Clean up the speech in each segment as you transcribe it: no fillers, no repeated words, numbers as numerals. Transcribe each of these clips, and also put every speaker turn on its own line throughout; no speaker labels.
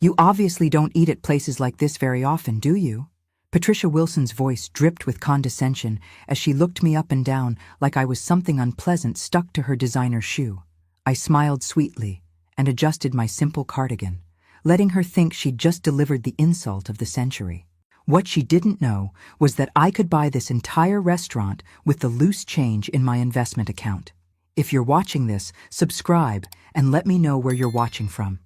You obviously don't eat at places like this very often, do you? Patricia Wilson's voice dripped with condescension as she looked me up and down like I was something unpleasant stuck to her designer shoe. I smiled sweetly and adjusted my simple cardigan, letting her think she'd just delivered the insult of the century. What she didn't know was that I could buy this entire restaurant with the loose change in my investment account. If you're watching this, subscribe and let me know where you're watching from.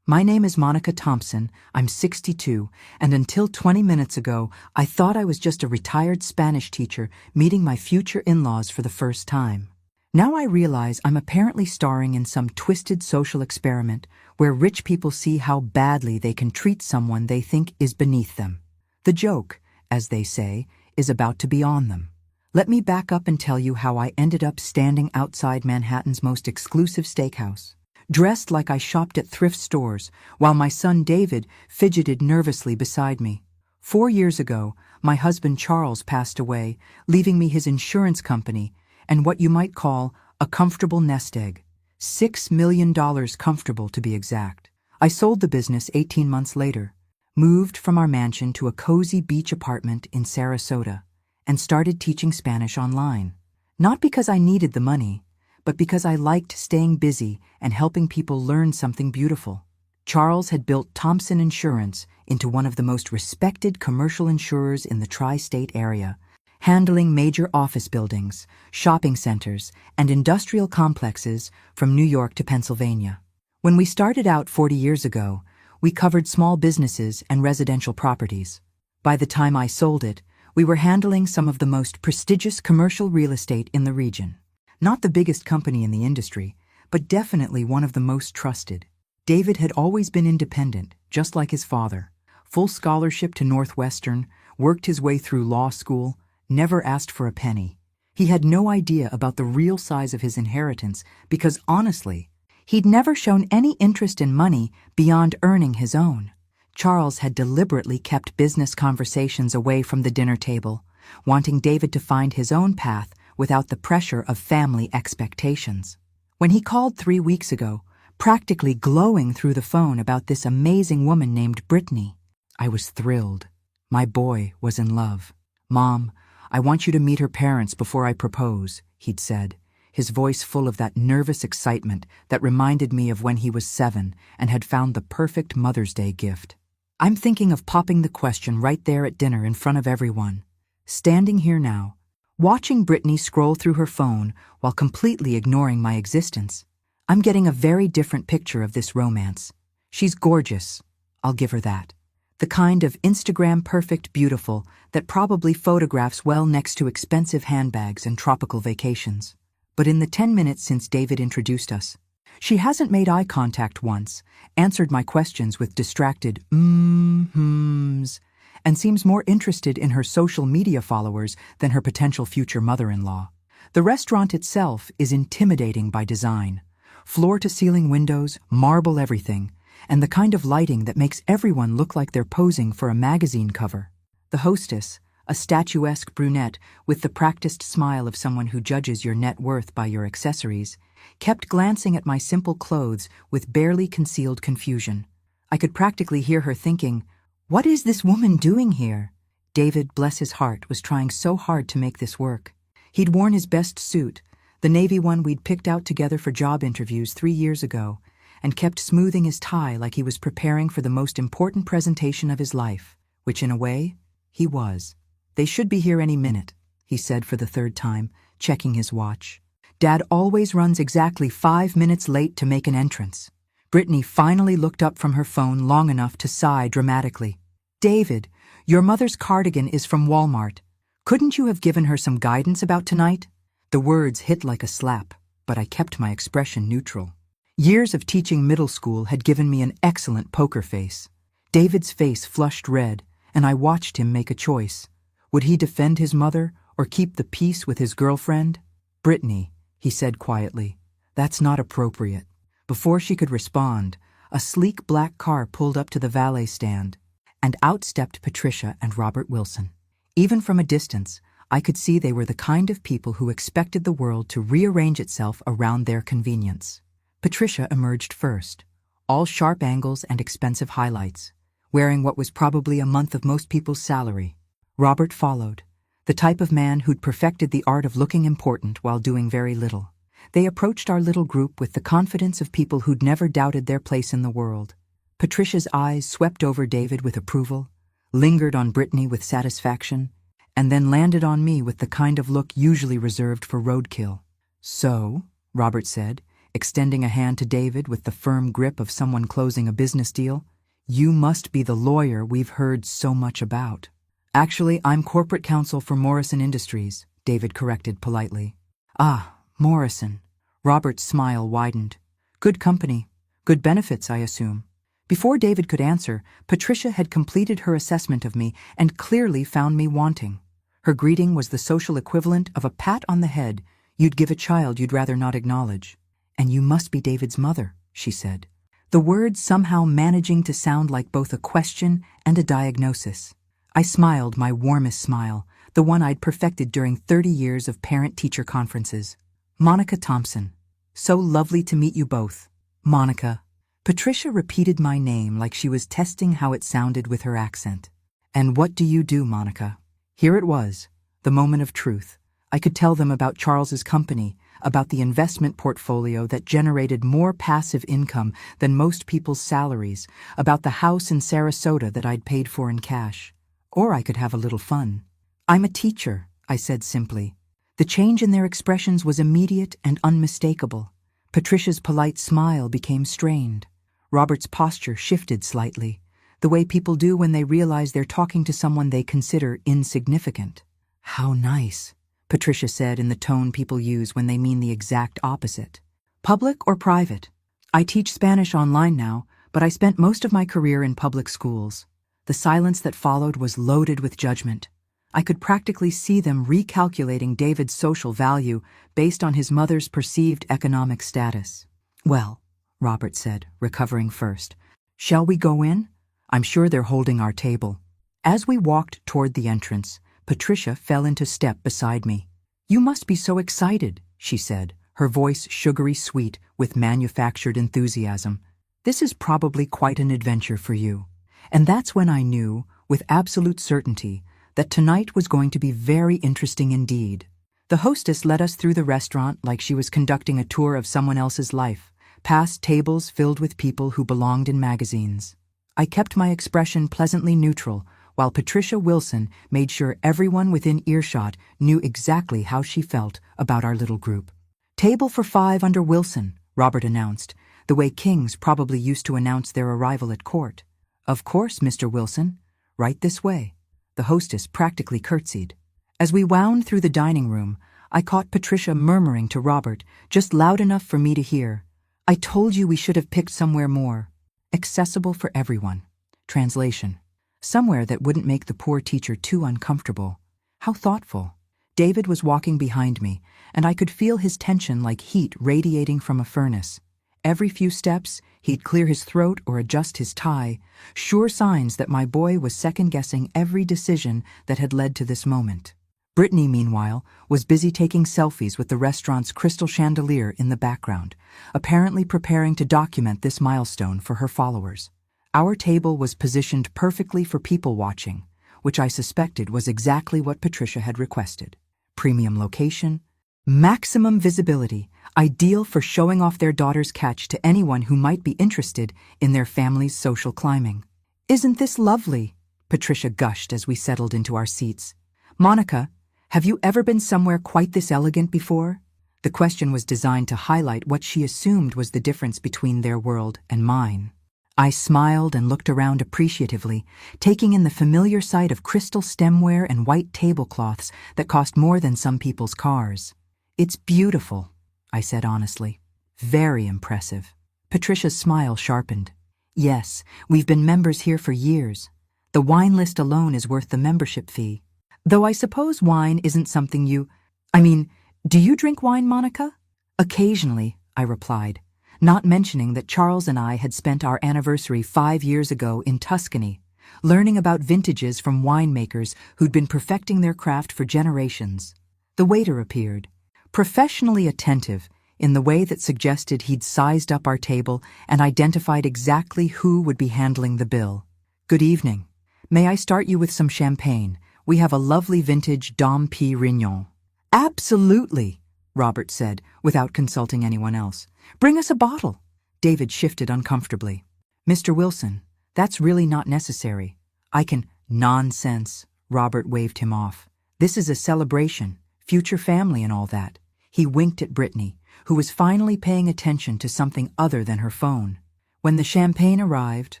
My name is Monica Thompson, I'm 62, and until 20 minutes ago, I thought I was just a retired Spanish teacher meeting my future in-laws for the first time. Now I realize I'm apparently starring in some twisted social experiment where rich people see how badly they can treat someone they think is beneath them. The joke, as they say, is about to be on them. Let me back up and tell you how I ended up standing outside Manhattan's most exclusive steakhouse, dressed like I shopped at thrift stores, while my son David fidgeted nervously beside me. 4 years ago, my husband Charles passed away, leaving me his insurance company and what you might call a comfortable nest egg. $6 million comfortable, to be exact. I sold the business 18 months later, moved from our mansion to a cozy beach apartment in Sarasota, and started teaching Spanish online. Not because I needed the money, but because I liked staying busy and helping people learn something beautiful. Charles had built Thompson Insurance into one of the most respected commercial insurers in the tri-state area, handling major office buildings, shopping centers, and industrial complexes from New York to Pennsylvania. When we started out 40 years ago, we covered small businesses and residential properties. By the time I sold it, we were handling some of the most prestigious commercial real estate in the region. Not the biggest company in the industry, but definitely one of the most trusted. David had always been independent, just like his father. Full scholarship to Northwestern, worked his way through law school, never asked for a penny. He had no idea about the real size of his inheritance because, honestly, he'd never shown any interest in money beyond earning his own. Charles had deliberately kept business conversations away from the dinner table, wanting David to find his own path without the pressure of family expectations. When he called 3 weeks ago, practically glowing through the phone about this amazing woman named Brittany, I was thrilled. My boy was in love. "Mom, I want you to meet her parents before I propose," he'd said, his voice full of that nervous excitement that reminded me of when he was 7 and had found the perfect Mother's Day gift. I'm thinking of popping the question right there at dinner in front of everyone. Standing here now, watching Brittany scroll through her phone while completely ignoring my existence, I'm getting a very different picture of this romance. She's gorgeous, I'll give her that. The kind of Instagram-perfect beautiful that probably photographs well next to expensive handbags and tropical vacations. But in the 10 minutes since David introduced us, she hasn't made eye contact once, answered my questions with distracted mm-hms, and seems more interested in her social media followers than her potential future mother-in-law. The restaurant itself is intimidating by design. Floor-to-ceiling windows, marble everything, and the kind of lighting that makes everyone look like they're posing for a magazine cover. The hostess, a statuesque brunette with the practiced smile of someone who judges your net worth by your accessories, kept glancing at my simple clothes with barely concealed confusion. I could practically hear her thinking, "What is this woman doing here?" David, bless his heart, was trying so hard to make this work. He'd worn his best suit, the navy one we'd picked out together for job interviews 3 years ago, and kept smoothing his tie like he was preparing for the most important presentation of his life, which in a way, he was. "They should be here any minute," he said for the 3rd time, checking his watch. "Dad always runs exactly 5 minutes late to make an entrance." Brittany finally looked up from her phone long enough to sigh dramatically. "David, your mother's cardigan is from Walmart. Couldn't you have given her some guidance about tonight?" The words hit like a slap, but I kept my expression neutral. Years of teaching middle school had given me an excellent poker face. David's face flushed red, and I watched him make a choice. Would he defend his mother or keep the peace with his girlfriend? "Brittany," he said quietly, "that's not appropriate." Before she could respond, a sleek black car pulled up to the valet stand, and out stepped Patricia and Robert Wilson. Even from a distance, I could see they were the kind of people who expected the world to rearrange itself around their convenience. Patricia emerged first, all sharp angles and expensive highlights, wearing what was probably a month of most people's salary. Robert followed, the type of man who'd perfected the art of looking important while doing very little. They approached our little group with the confidence of people who'd never doubted their place in the world. Patricia's eyes swept over David with approval, lingered on Brittany with satisfaction, and then landed on me with the kind of look usually reserved for roadkill. "So," Robert said, extending a hand to David with the firm grip of someone closing a business deal, "you must be the lawyer we've heard so much about." "Actually, I'm corporate counsel for Morrison Industries," David corrected politely. "Ah, Morrison." Robert's smile widened. "Good company. Good benefits, I assume." Before David could answer, Patricia had completed her assessment of me and clearly found me wanting. Her greeting was the social equivalent of a pat on the head you'd give a child you'd rather not acknowledge. "And you must be David's mother," she said, the words somehow managing to sound like both a question and a diagnosis. I smiled my warmest smile, the one I'd perfected during 30 years of parent-teacher conferences. "Monica Thompson. So lovely to meet you both." "Monica." Patricia repeated my name like she was testing how it sounded with her accent. "And what do you do, Monica?" Here it was, the moment of truth. I could tell them about Charles's company, about the investment portfolio that generated more passive income than most people's salaries, about the house in Sarasota that I'd paid for in cash. Or I could have a little fun. "I'm a teacher," I said simply. The change in their expressions was immediate and unmistakable. Patricia's polite smile became strained. Robert's posture shifted slightly, the way people do when they realize they're talking to someone they consider insignificant. "How nice," Patricia said in the tone people use when they mean the exact opposite. "Public or private?" "I teach Spanish online now, but I spent most of my career in public schools." The silence that followed was loaded with judgment. I could practically see them recalculating David's social value based on his mother's perceived economic status. "Well," Robert said, recovering first, "shall we go in? I'm sure they're holding our table." As we walked toward the entrance, Patricia fell into step beside me. "You must be so excited," she said, her voice sugary sweet with manufactured enthusiasm. "This is probably quite an adventure for you." And that's when I knew, with absolute certainty, that tonight was going to be very interesting indeed. The hostess led us through the restaurant like she was conducting a tour of someone else's life, past tables filled with people who belonged in magazines. I kept my expression pleasantly neutral, while Patricia Wilson made sure everyone within earshot knew exactly how she felt about our little group. "Table for 5 under Wilson," Robert announced, the way kings probably used to announce their arrival at court. "Of course, Mr. Wilson. Right this way." The hostess practically curtsied. As we wound through the dining room, I caught Patricia murmuring to Robert, just loud enough for me to hear, "I told you we should have picked somewhere more accessible for everyone." Translation: somewhere that wouldn't make the poor teacher too uncomfortable. How thoughtful. David was walking behind me, and I could feel his tension like heat radiating from a furnace. Every few steps, he'd clear his throat or adjust his tie, sure signs that my boy was second-guessing every decision that had led to this moment. Brittany, meanwhile, was busy taking selfies with the restaurant's crystal chandelier in the background, apparently preparing to document this milestone for her followers. Our table was positioned perfectly for people watching, which I suspected was exactly what Patricia had requested. Premium location, maximum visibility, ideal for showing off their daughter's catch to anyone who might be interested in their family's social climbing. "Isn't this lovely?" Patricia gushed as we settled into our seats. "Monica, have you ever been somewhere quite this elegant before?" The question was designed to highlight what she assumed was the difference between their world and mine. I smiled and looked around appreciatively, taking in the familiar sight of crystal stemware and white tablecloths that cost more than some people's cars. "It's beautiful," I said honestly. "Very impressive." Patricia's smile sharpened. "Yes, we've been members here for years. The wine list alone is worth the membership fee. Though I suppose wine isn't something do you drink wine, Monica?" "Occasionally," I replied, not mentioning that Charles and I had spent our anniversary 5 years ago in Tuscany, learning about vintages from winemakers who'd been perfecting their craft for generations. The waiter appeared. Professionally attentive, in the way that suggested he'd sized up our table and identified exactly who would be handling the bill. "Good evening. May I start you with some champagne? We have a lovely vintage Dom Pérignon." "Absolutely," Robert said, without consulting anyone else. "Bring us a bottle." David shifted uncomfortably. "Mr. Wilson, that's really not necessary. I can—" "Nonsense," Robert waved him off. "This is a celebration, future family and all that." He winked at Brittany, who was finally paying attention to something other than her phone. When the champagne arrived,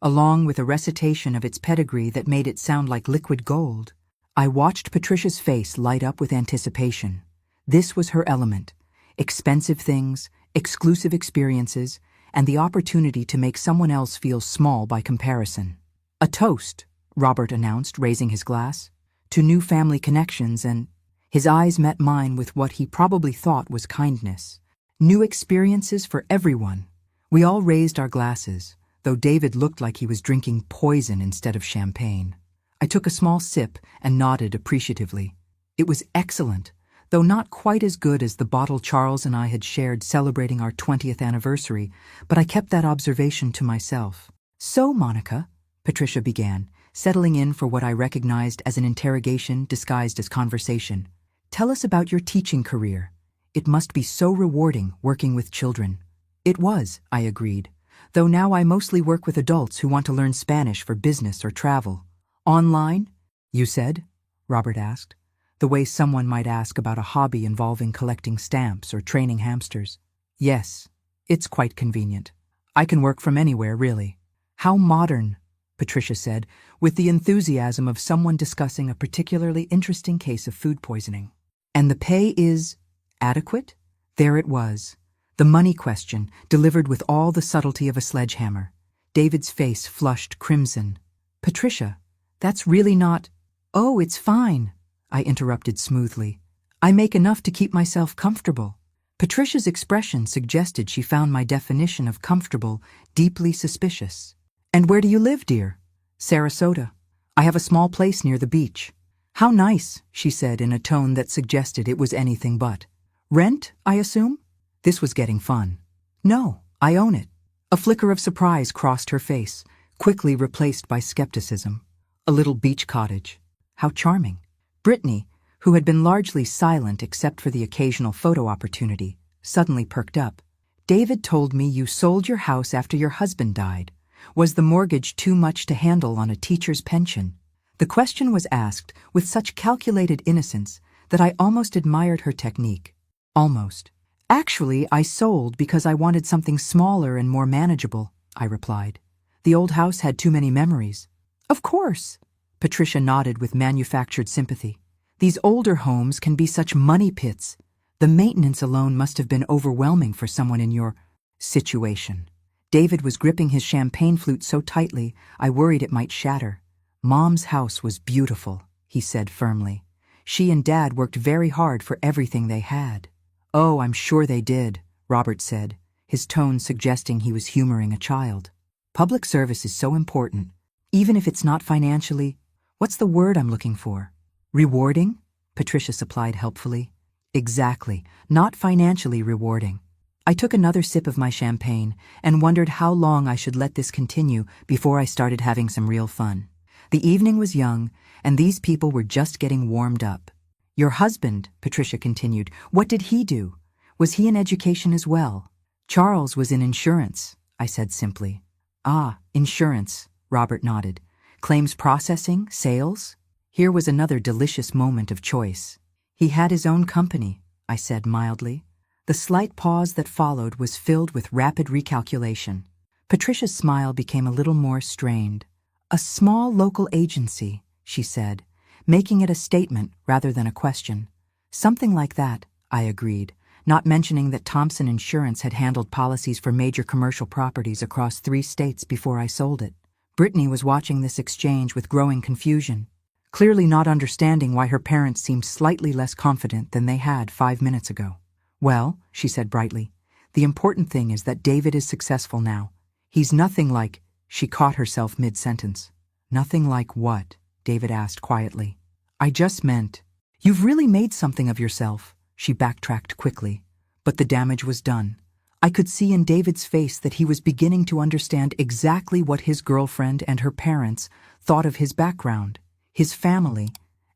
along with a recitation of its pedigree that made it sound like liquid gold, I watched Patricia's face light up with anticipation. This was her element: expensive things, exclusive experiences, and the opportunity to make someone else feel small by comparison. "A toast," Robert announced, raising his glass, "to new family connections and—" His eyes met mine with what he probably thought was kindness. "New experiences for everyone." We all raised our glasses, though David looked like he was drinking poison instead of champagne. I took a small sip and nodded appreciatively. It was excellent, though not quite as good as the bottle Charles and I had shared celebrating our 20th anniversary, but I kept that observation to myself. "So, Monica," Patricia began, settling in for what I recognized as an interrogation disguised as conversation, "tell us about your teaching career. It must be so rewarding working with children." "It was," I agreed, "though now I mostly work with adults who want to learn Spanish for business or travel." "Online, you said?" Robert asked, the way someone might ask about a hobby involving collecting stamps or training hamsters. "Yes, it's quite convenient. I can work from anywhere, really." "How modern," Patricia said, with the enthusiasm of someone discussing a particularly interesting case of food poisoning. "And the pay is adequate?" There it was, the money question, delivered with all the subtlety of a sledgehammer. David's face flushed crimson. "Patricia, that's really not—" "Oh, it's fine," I interrupted smoothly. "I make enough to keep myself comfortable." Patricia's expression suggested she found my definition of comfortable deeply suspicious. "And where do you live, dear?" "Sarasota. I have a small place near the beach." "How nice," she said in a tone that suggested it was anything but. "Rent, I assume?" This was getting fun. "No, I own it." A flicker of surprise crossed her face, quickly replaced by skepticism. "A little beach cottage. How charming." Brittany, who had been largely silent except for the occasional photo opportunity, suddenly perked up. "David told me you sold your house after your husband died. Was the mortgage too much to handle on a teacher's pension?" The question was asked with such calculated innocence that I almost admired her technique. Almost. "Actually, I sold because I wanted something smaller and more manageable," I replied. "The old house had too many memories." "Of course," Patricia nodded with manufactured sympathy. "These older homes can be such money pits. The maintenance alone must have been overwhelming for someone in your situation." David was gripping his champagne flute so tightly I worried it might shatter. "Mom's house was beautiful," he said firmly. "She and Dad worked very hard for everything they had." "Oh, I'm sure they did," Robert said, his tone suggesting he was humoring a child. "Public service is so important, even if it's not financially— what's the word I'm looking for? Rewarding?" Patricia supplied helpfully. "Exactly, not financially rewarding." I took another sip of my champagne and wondered how long I should let this continue before I started having some real fun. The evening was young, and these people were just getting warmed up. "Your husband," Patricia continued, "what did he do? Was he in education as well?" "Charles was in insurance," I said simply. "Ah, insurance," Robert nodded. "Claims processing, sales?" Here was another delicious moment of choice. "He had his own company," I said mildly. The slight pause that followed was filled with rapid recalculation. Patricia's smile became a little more strained. "A small local agency," she said, making it a statement rather than a question. "Something like that," I agreed, not mentioning that Thompson Insurance had handled policies for major commercial properties across 3 states before I sold it. Brittany was watching this exchange with growing confusion, clearly not understanding why her parents seemed slightly less confident than they had 5 minutes ago. "Well," she said brightly, "the important thing is that David is successful now. He's nothing like—" She caught herself mid-sentence. "Nothing like what?" David asked quietly. "I just meant—" "You've really made something of yourself," she backtracked quickly. But the damage was done. I could see in David's face that he was beginning to understand exactly what his girlfriend and her parents thought of his background, his family,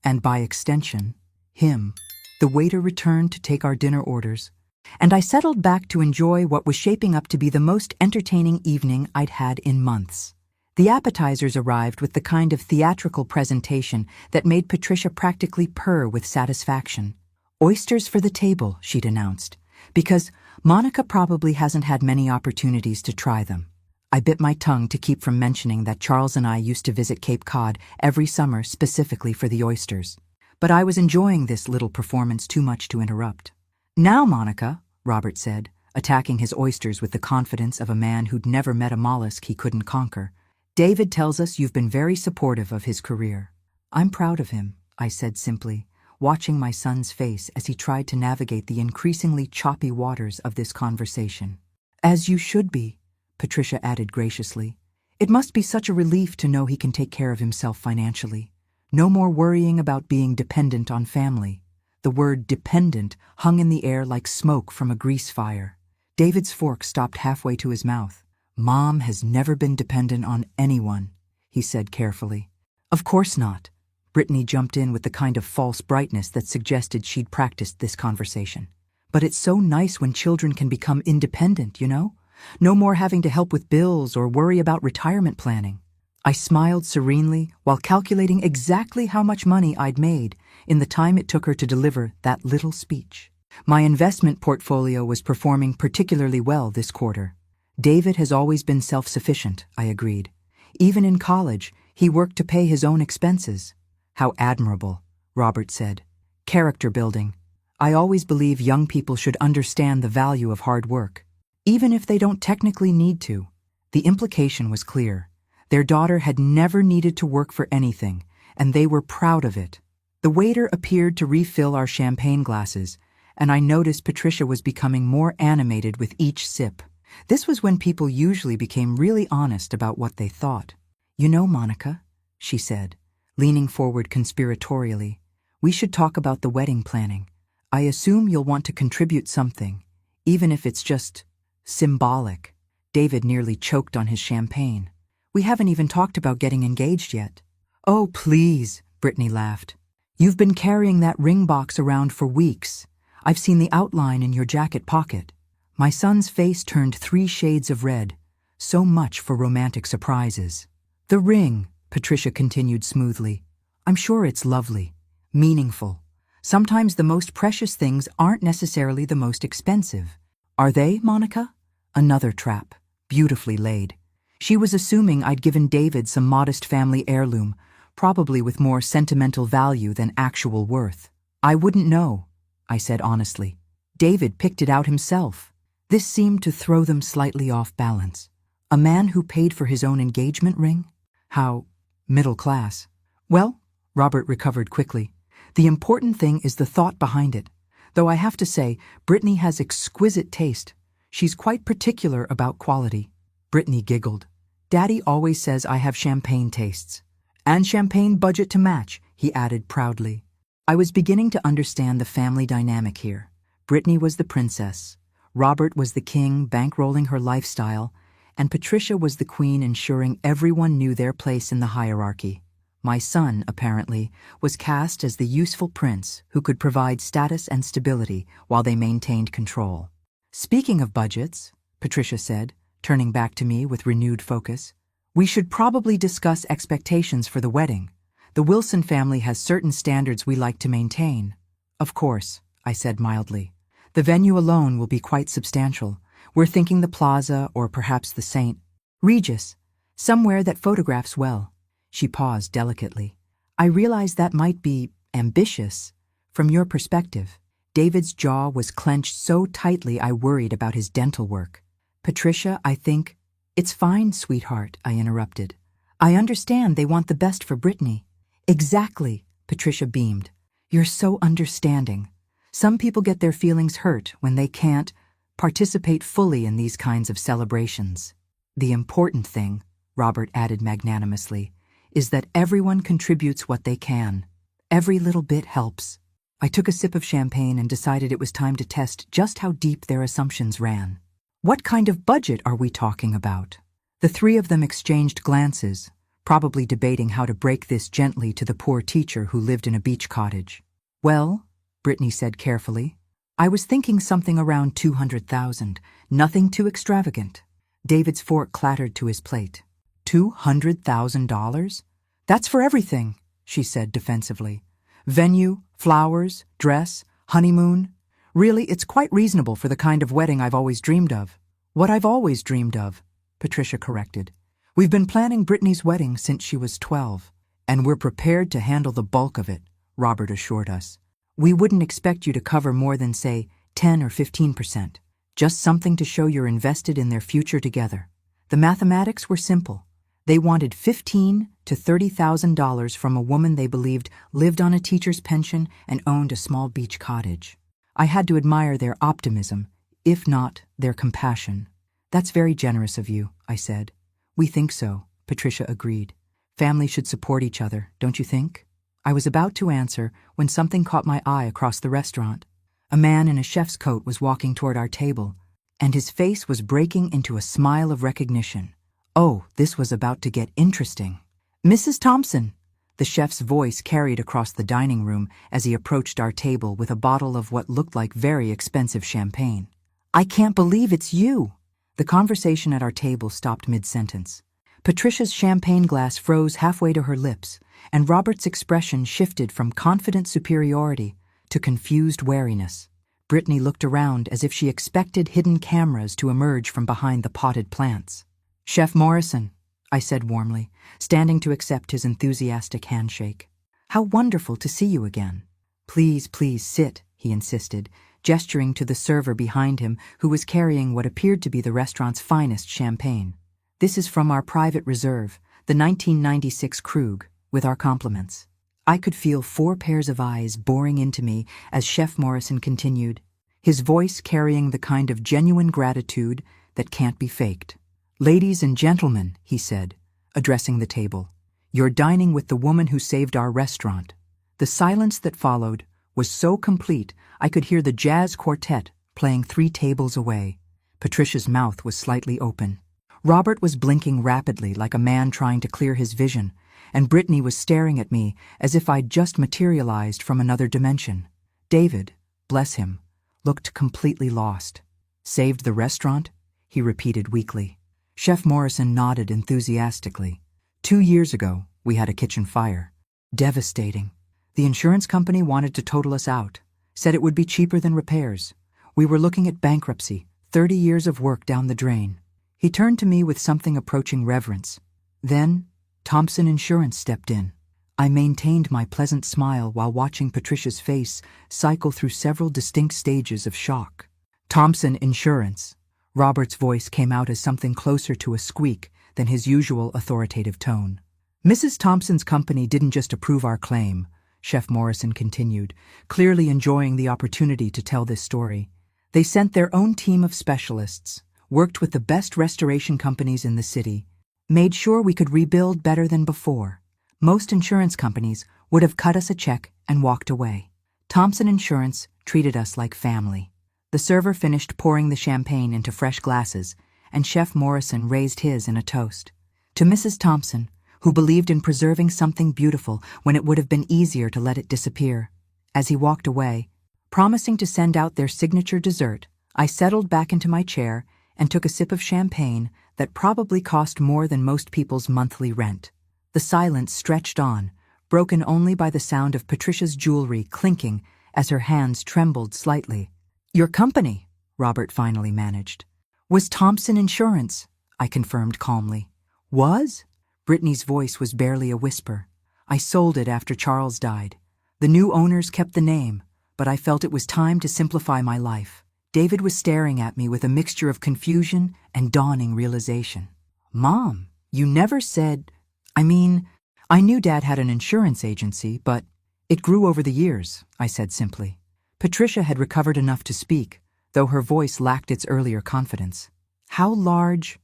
and by extension, him. The waiter returned to take our dinner orders, and I settled back to enjoy what was shaping up to be the most entertaining evening I'd had in months. The appetizers arrived with the kind of theatrical presentation that made Patricia practically purr with satisfaction. "Oysters for the table," she'd announced, because Monica probably hasn't had many opportunities to try them. I bit my tongue to keep from mentioning that Charles and I used to visit Cape Cod every summer specifically for the oysters. But I was enjoying this little performance too much to interrupt. "Now, Monica," Robert said, attacking his oysters with the confidence of a man who'd never met a mollusk he couldn't conquer. "David tells us you've been very supportive of his career." "I'm proud of him," I said simply, watching my son's face as he tried to navigate the increasingly choppy waters of this conversation. "As you should be," Patricia added graciously. "It must be such a relief to know he can take care of himself financially. No more worrying about being dependent on family." The word dependent hung in the air like smoke from a grease fire. David's fork stopped halfway to his mouth. "Mom has never been dependent on anyone," he said carefully. "Of course not." Brittany jumped in with the kind of false brightness that suggested she'd practiced this conversation. "But it's so nice when children can become independent, you know? No more having to help with bills or worry about retirement planning." I smiled serenely while calculating exactly how much money I'd made in the time it took her to deliver that little speech. My investment portfolio was performing particularly well this quarter. "David has always been self-sufficient," I agreed. "Even in college, he worked to pay his own expenses." "How admirable," Robert said. "Character building. I always believe young people should understand the value of hard work, even if they don't technically need to." The implication was clear. Their daughter had never needed to work for anything, and they were proud of it. The waiter appeared to refill our champagne glasses, and I noticed Patricia was becoming more animated with each sip. This was when people usually became really honest about what they thought. "You know, Monica," she said, leaning forward conspiratorially, "we should talk about the wedding planning. I assume you'll want to contribute something, even if it's just symbolic." David nearly choked on his champagne. "We haven't even talked about getting engaged yet." "Oh, please," Brittany laughed. "You've been carrying that ring box around for weeks. I've seen the outline in your jacket pocket." My son's face turned 3 shades of red. So much for romantic surprises. "The ring," Patricia continued smoothly. "I'm sure it's lovely, meaningful. Sometimes the most precious things aren't necessarily the most expensive. Are they, Monica?" Another trap, beautifully laid. She was assuming I'd given David some modest family heirloom, probably with more sentimental value than actual worth. "I wouldn't know," I said honestly. "David picked it out himself." This seemed to throw them slightly off balance. A man who paid for his own engagement ring? How middle class. "Well," Robert recovered quickly, "the important thing is the thought behind it. Though I have to say, Brittany has exquisite taste. She's quite particular about quality." Brittany giggled. "Daddy always says I have champagne tastes. And champagne budget to match," he added proudly. I was beginning to understand the family dynamic here. Brittany was the princess, Robert was the king bankrolling her lifestyle, and Patricia was the queen ensuring everyone knew their place in the hierarchy. My son, apparently, was cast as the useful prince who could provide status and stability while they maintained control. "Speaking of budgets," Patricia said, turning back to me with renewed focus, "we should probably discuss expectations for the wedding. The Wilson family has certain standards we like to maintain." "Of course," I said mildly. "The venue alone will be quite substantial. We're thinking the Plaza or perhaps the St. Regis, somewhere that photographs well." She paused delicately. "I realize that might be ambitious from your perspective." David's jaw was clenched so tightly I worried about his dental work. "Patricia, I think—" "It's fine, sweetheart," I interrupted. "I understand they want the best for Brittany." "Exactly," Patricia beamed. "You're so understanding. Some people get their feelings hurt when they can't participate fully in these kinds of celebrations. The important thing," Robert added magnanimously, "is that everyone contributes what they can. Every little bit helps." I took a sip of champagne and decided it was time to test just how deep their assumptions ran. What kind of budget are we talking about? The three of them exchanged glances, probably debating how to break this gently to the poor teacher who lived in a beach cottage. Well, Brittany said carefully, I was thinking something around 200,000, nothing too extravagant. David's fork clattered to his plate. $200,000? That's for everything, she said defensively. Venue, flowers, dress, honeymoon. Really, it's quite reasonable for the kind of wedding I've always dreamed of. What I've always dreamed of, Patricia corrected. We've been planning Brittany's wedding since she was 12, and we're prepared to handle the bulk of it, Robert assured us. We wouldn't expect you to cover more than, say, 10 or 15%. Just something to show you're invested in their future together. The mathematics were simple. They wanted $15,000 to $30,000 from a woman they believed lived on a teacher's pension and owned a small beach cottage. I had to admire their optimism, if not their compassion. That's very generous of you, I said. We think so, Patricia agreed. Families should support each other, don't you think? I was about to answer when something caught my eye across the restaurant. A man in a chef's coat was walking toward our table, and his face was breaking into a smile of recognition. Oh, this was about to get interesting. Mrs. Thompson, the chef's voice carried across the dining room as he approached our table with a bottle of what looked like very expensive champagne. I can't believe it's you. The conversation at our table stopped mid-sentence. Patricia's champagne glass froze halfway to her lips, and Robert's expression shifted from confident superiority to confused wariness. Brittany looked around as if she expected hidden cameras to emerge from behind the potted plants. Chef Morrison, I said warmly, standing to accept his enthusiastic handshake. How wonderful to see you again. Please, please sit, he insisted, gesturing to the server behind him who was carrying what appeared to be the restaurant's finest champagne. This is from our private reserve, the 1996 Krug, with our compliments. I could feel 4 pairs of eyes boring into me as Chef Morrison continued, his voice carrying the kind of genuine gratitude that can't be faked. Ladies and gentlemen, he said, addressing the table, you're dining with the woman who saved our restaurant. The silence that followed was so complete I could hear the jazz quartet playing 3 tables away. Patricia's mouth was slightly open. Robert was blinking rapidly like a man trying to clear his vision, and Brittany was staring at me as if I'd just materialized from another dimension. David, bless him, looked completely lost. Saved the restaurant? He repeated weakly. Chef Morrison nodded enthusiastically. 2 years ago, we had a kitchen fire. Devastating. The insurance company wanted to total us out, said it would be cheaper than repairs. We were looking at bankruptcy, 30 years of work down the drain. He turned to me with something approaching reverence. Then, Thompson Insurance stepped in. I maintained my pleasant smile while watching Patricia's face cycle through several distinct stages of shock. Thompson Insurance. Robert's voice came out as something closer to a squeak than his usual authoritative tone. Mrs. Thompson's company didn't just approve our claim, Chef Morrison continued, clearly enjoying the opportunity to tell this story. They sent their own team of specialists, worked with the best restoration companies in the city, made sure we could rebuild better than before. Most insurance companies would have cut us a check and walked away. Thompson Insurance treated us like family. The server finished pouring the champagne into fresh glasses, and Chef Morrison raised his in a toast. To Mrs. Thompson, who believed in preserving something beautiful when it would have been easier to let it disappear. As he walked away, promising to send out their signature dessert, I settled back into my chair and took a sip of champagne that probably cost more than most people's monthly rent. The silence stretched on, broken only by the sound of Patricia's jewelry clinking as her hands trembled slightly. Your company, Robert finally managed. Was Thompson Insurance, I confirmed calmly. Was? Brittany's voice was barely a whisper. I sold it after Charles died. The new owners kept the name, but I felt it was time to simplify my life. David was staring at me with a mixture of confusion and dawning realization. Mom, you never said... I knew Dad had an insurance agency, but it grew over the years, I said simply. Patricia had recovered enough to speak, though her voice lacked its earlier confidence. How large...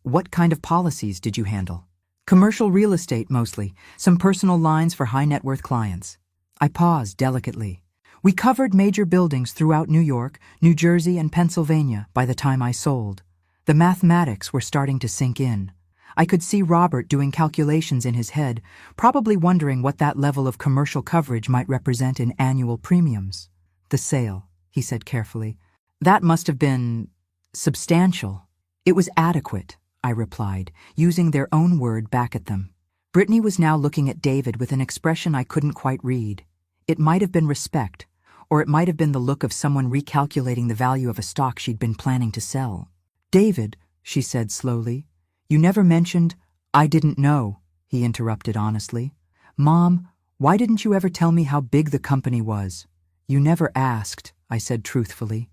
what kind of policies did you handle? Commercial real estate, mostly. Some personal lines for high-net-worth clients. I paused delicately. We covered major buildings throughout New York, New Jersey, and Pennsylvania by the time I sold. The mathematics were starting to sink in. I could see Robert doing calculations in his head, probably wondering what that level of commercial coverage might represent in annual premiums. The sale, he said carefully. That must have been substantial. It was adequate, I replied, using their own word back at them. Brittany was now looking at David with an expression I couldn't quite read. It might have been respect, or it might have been the look of someone recalculating the value of a stock she'd been planning to sell. David, she said slowly, you never mentioned— I didn't know, he interrupted honestly. Mom, why didn't you ever tell me how big the company was? You never asked, I said truthfully.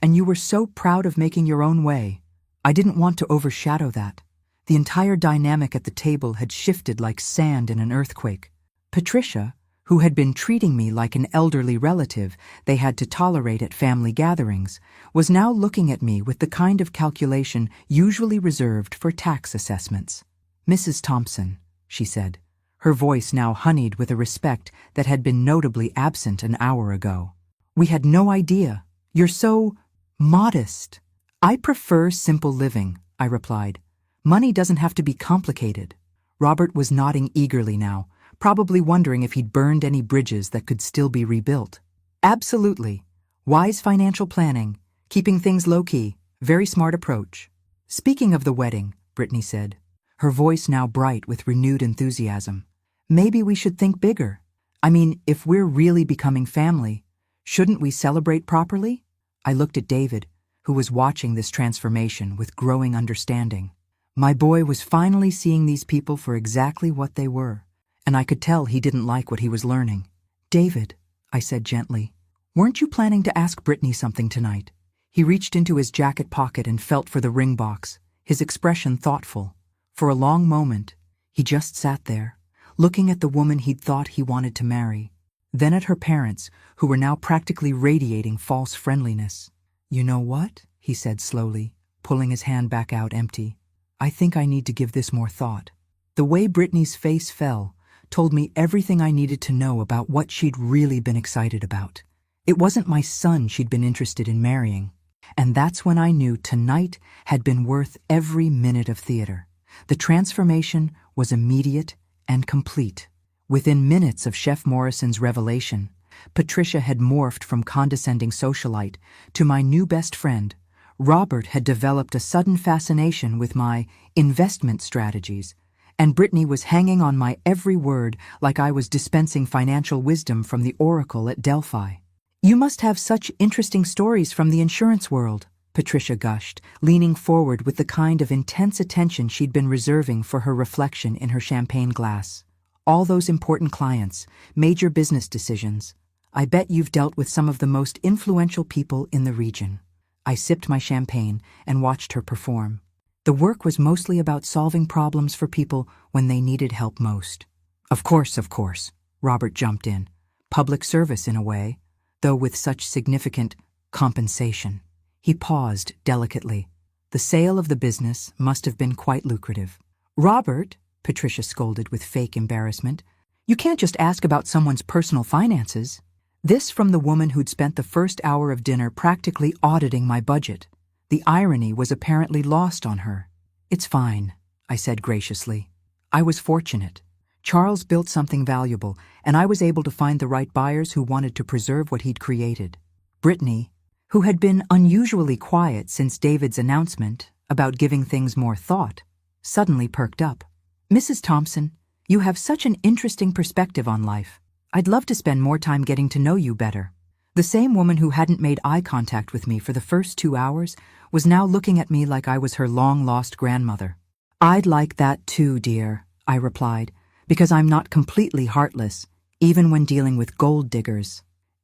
And you were so proud of making your own way. I didn't want to overshadow that. The entire dynamic at the table had shifted like sand in an earthquake. Patricia, who had been treating me like an elderly relative they had to tolerate at family gatherings, was now looking at me with the kind of calculation usually reserved for tax assessments. Mrs. Thompson, she said, her voice now honeyed with a respect that had been notably absent an hour ago. We had no idea. You're so modest. I prefer simple living, I replied. Money doesn't have to be complicated. Robert was nodding eagerly now, probably wondering if he'd burned any bridges that could still be rebuilt. Absolutely. Wise financial planning, keeping things low-key, very smart approach. Speaking of the wedding, Brittany said, her voice now bright with renewed enthusiasm. Maybe we should think bigger. I mean, if we're really becoming family, shouldn't we celebrate properly? I looked at David, who was watching this transformation with growing understanding. My boy was finally seeing these people for exactly what they were, and I could tell he didn't like what he was learning. David, I said gently, weren't you planning to ask Brittany something tonight? He reached into his jacket pocket and felt for the ring box, his expression thoughtful. For a long moment, he just sat there, looking at the woman he'd thought he wanted to marry, then at her parents, who were now practically radiating false friendliness. You know what? He said slowly, pulling his hand back out empty. I think I need to give this more thought. The way Brittany's face fell told me everything I needed to know about what she'd really been excited about. It wasn't my son she'd been interested in marrying. And that's when I knew tonight had been worth every minute of theater. The transformation was immediate and complete. Within minutes of Chef Morrison's revelation, Patricia had morphed from condescending socialite to my new best friend. Robert had developed a sudden fascination with my investment strategies, and Brittany was hanging on my every word like I was dispensing financial wisdom from the oracle at Delphi. You must have such interesting stories from the insurance world, Patricia gushed, leaning forward with the kind of intense attention she'd been reserving for her reflection in her champagne glass. All those important clients, major business decisions. I bet you've dealt with some of the most influential people in the region. I sipped my champagne and watched her perform. The work was mostly about solving problems for people when they needed help most. Of course, Robert jumped in. Public service in a way, though with such significant compensation. He paused delicately. The sale of the business must have been quite lucrative. Robert, Patricia scolded with fake embarrassment, you can't just ask about someone's personal finances. This from the woman who'd spent the first hour of dinner practically auditing my budget. The irony was apparently lost on her. It's fine, I said graciously. I was fortunate. Charles built something valuable, and I was able to find the right buyers who wanted to preserve what he'd created. Brittany, who had been unusually quiet since David's announcement about giving things more thought, suddenly perked up. Mrs. Thompson, you have such an interesting perspective on life. I'd love to spend more time getting to know you better. The same woman who hadn't made eye contact with me for the first 2 hours was now looking at me like I was her long-lost grandmother. I'd like that too, dear, I replied, because I'm not completely heartless, even when dealing with gold diggers.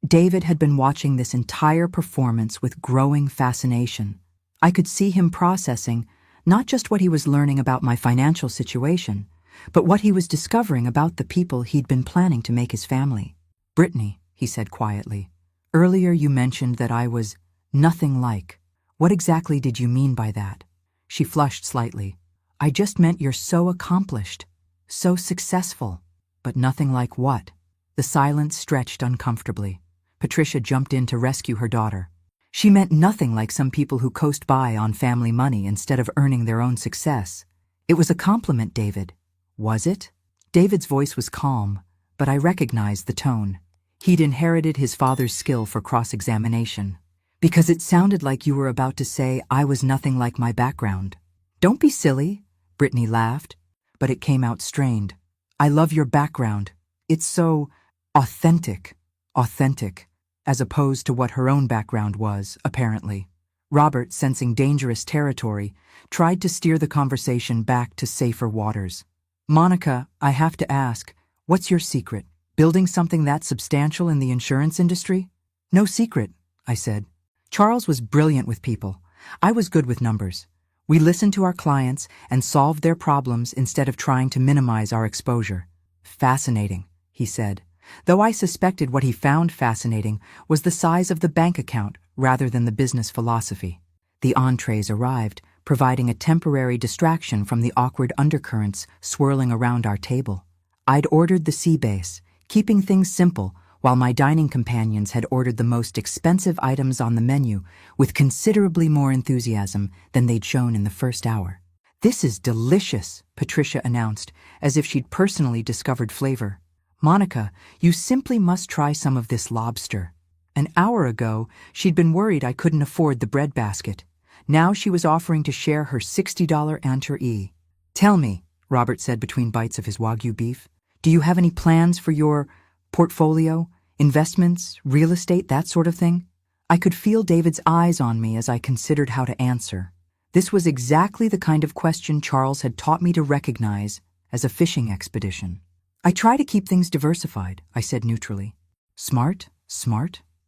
David had been watching this entire performance with growing fascination. I could see him processing not just what he was learning about my financial situation, but what he was discovering about the people he'd been planning to make his family. Brittany, he said quietly, earlier you mentioned that I was nothing like. What exactly did you mean by that? She flushed slightly. I just meant you're so accomplished, so successful. But nothing like what? The silence stretched uncomfortably. Patricia jumped in to rescue her daughter. She meant nothing like some people who coast by on family money instead of earning their own success. It was a compliment, David. Was it? David's voice was calm, but I recognized the tone. He'd inherited his father's skill for cross-examination. Because it sounded like you were about to say I was nothing like my background. Don't be silly, Brittany laughed, but it came out strained. I love your background. It's so authentic, as opposed to what her own background was, apparently. Robert, sensing dangerous territory, tried to steer the conversation back to safer waters. Monica, I have to ask, what's your secret? Building something that substantial in the insurance industry? No secret, I said. Charles was brilliant with people. I was good with numbers. We listened to our clients and solved their problems instead of trying to minimize our exposure. Fascinating, he said, though I suspected what he found fascinating was the size of the bank account rather than the business philosophy. The entrees arrived, providing a temporary distraction from the awkward undercurrents swirling around our table. I'd ordered the sea base, keeping things simple, while my dining companions had ordered the most expensive items on the menu with considerably more enthusiasm than they'd shown in the first hour. This is delicious, Patricia announced, as if she'd personally discovered flavor. Monica, you simply must try some of this lobster. An hour ago, she'd been worried I couldn't afford the breadbasket. Now she was offering to share her $60 entree. Tell me, Robert said between bites of his Wagyu beef, do you have any plans for your portfolio, investments, real estate, that sort of thing? I could feel David's eyes on me as I considered how to answer. This was exactly the kind of question Charles had taught me to recognize as a fishing expedition. I try to keep things diversified, I said neutrally. Smart,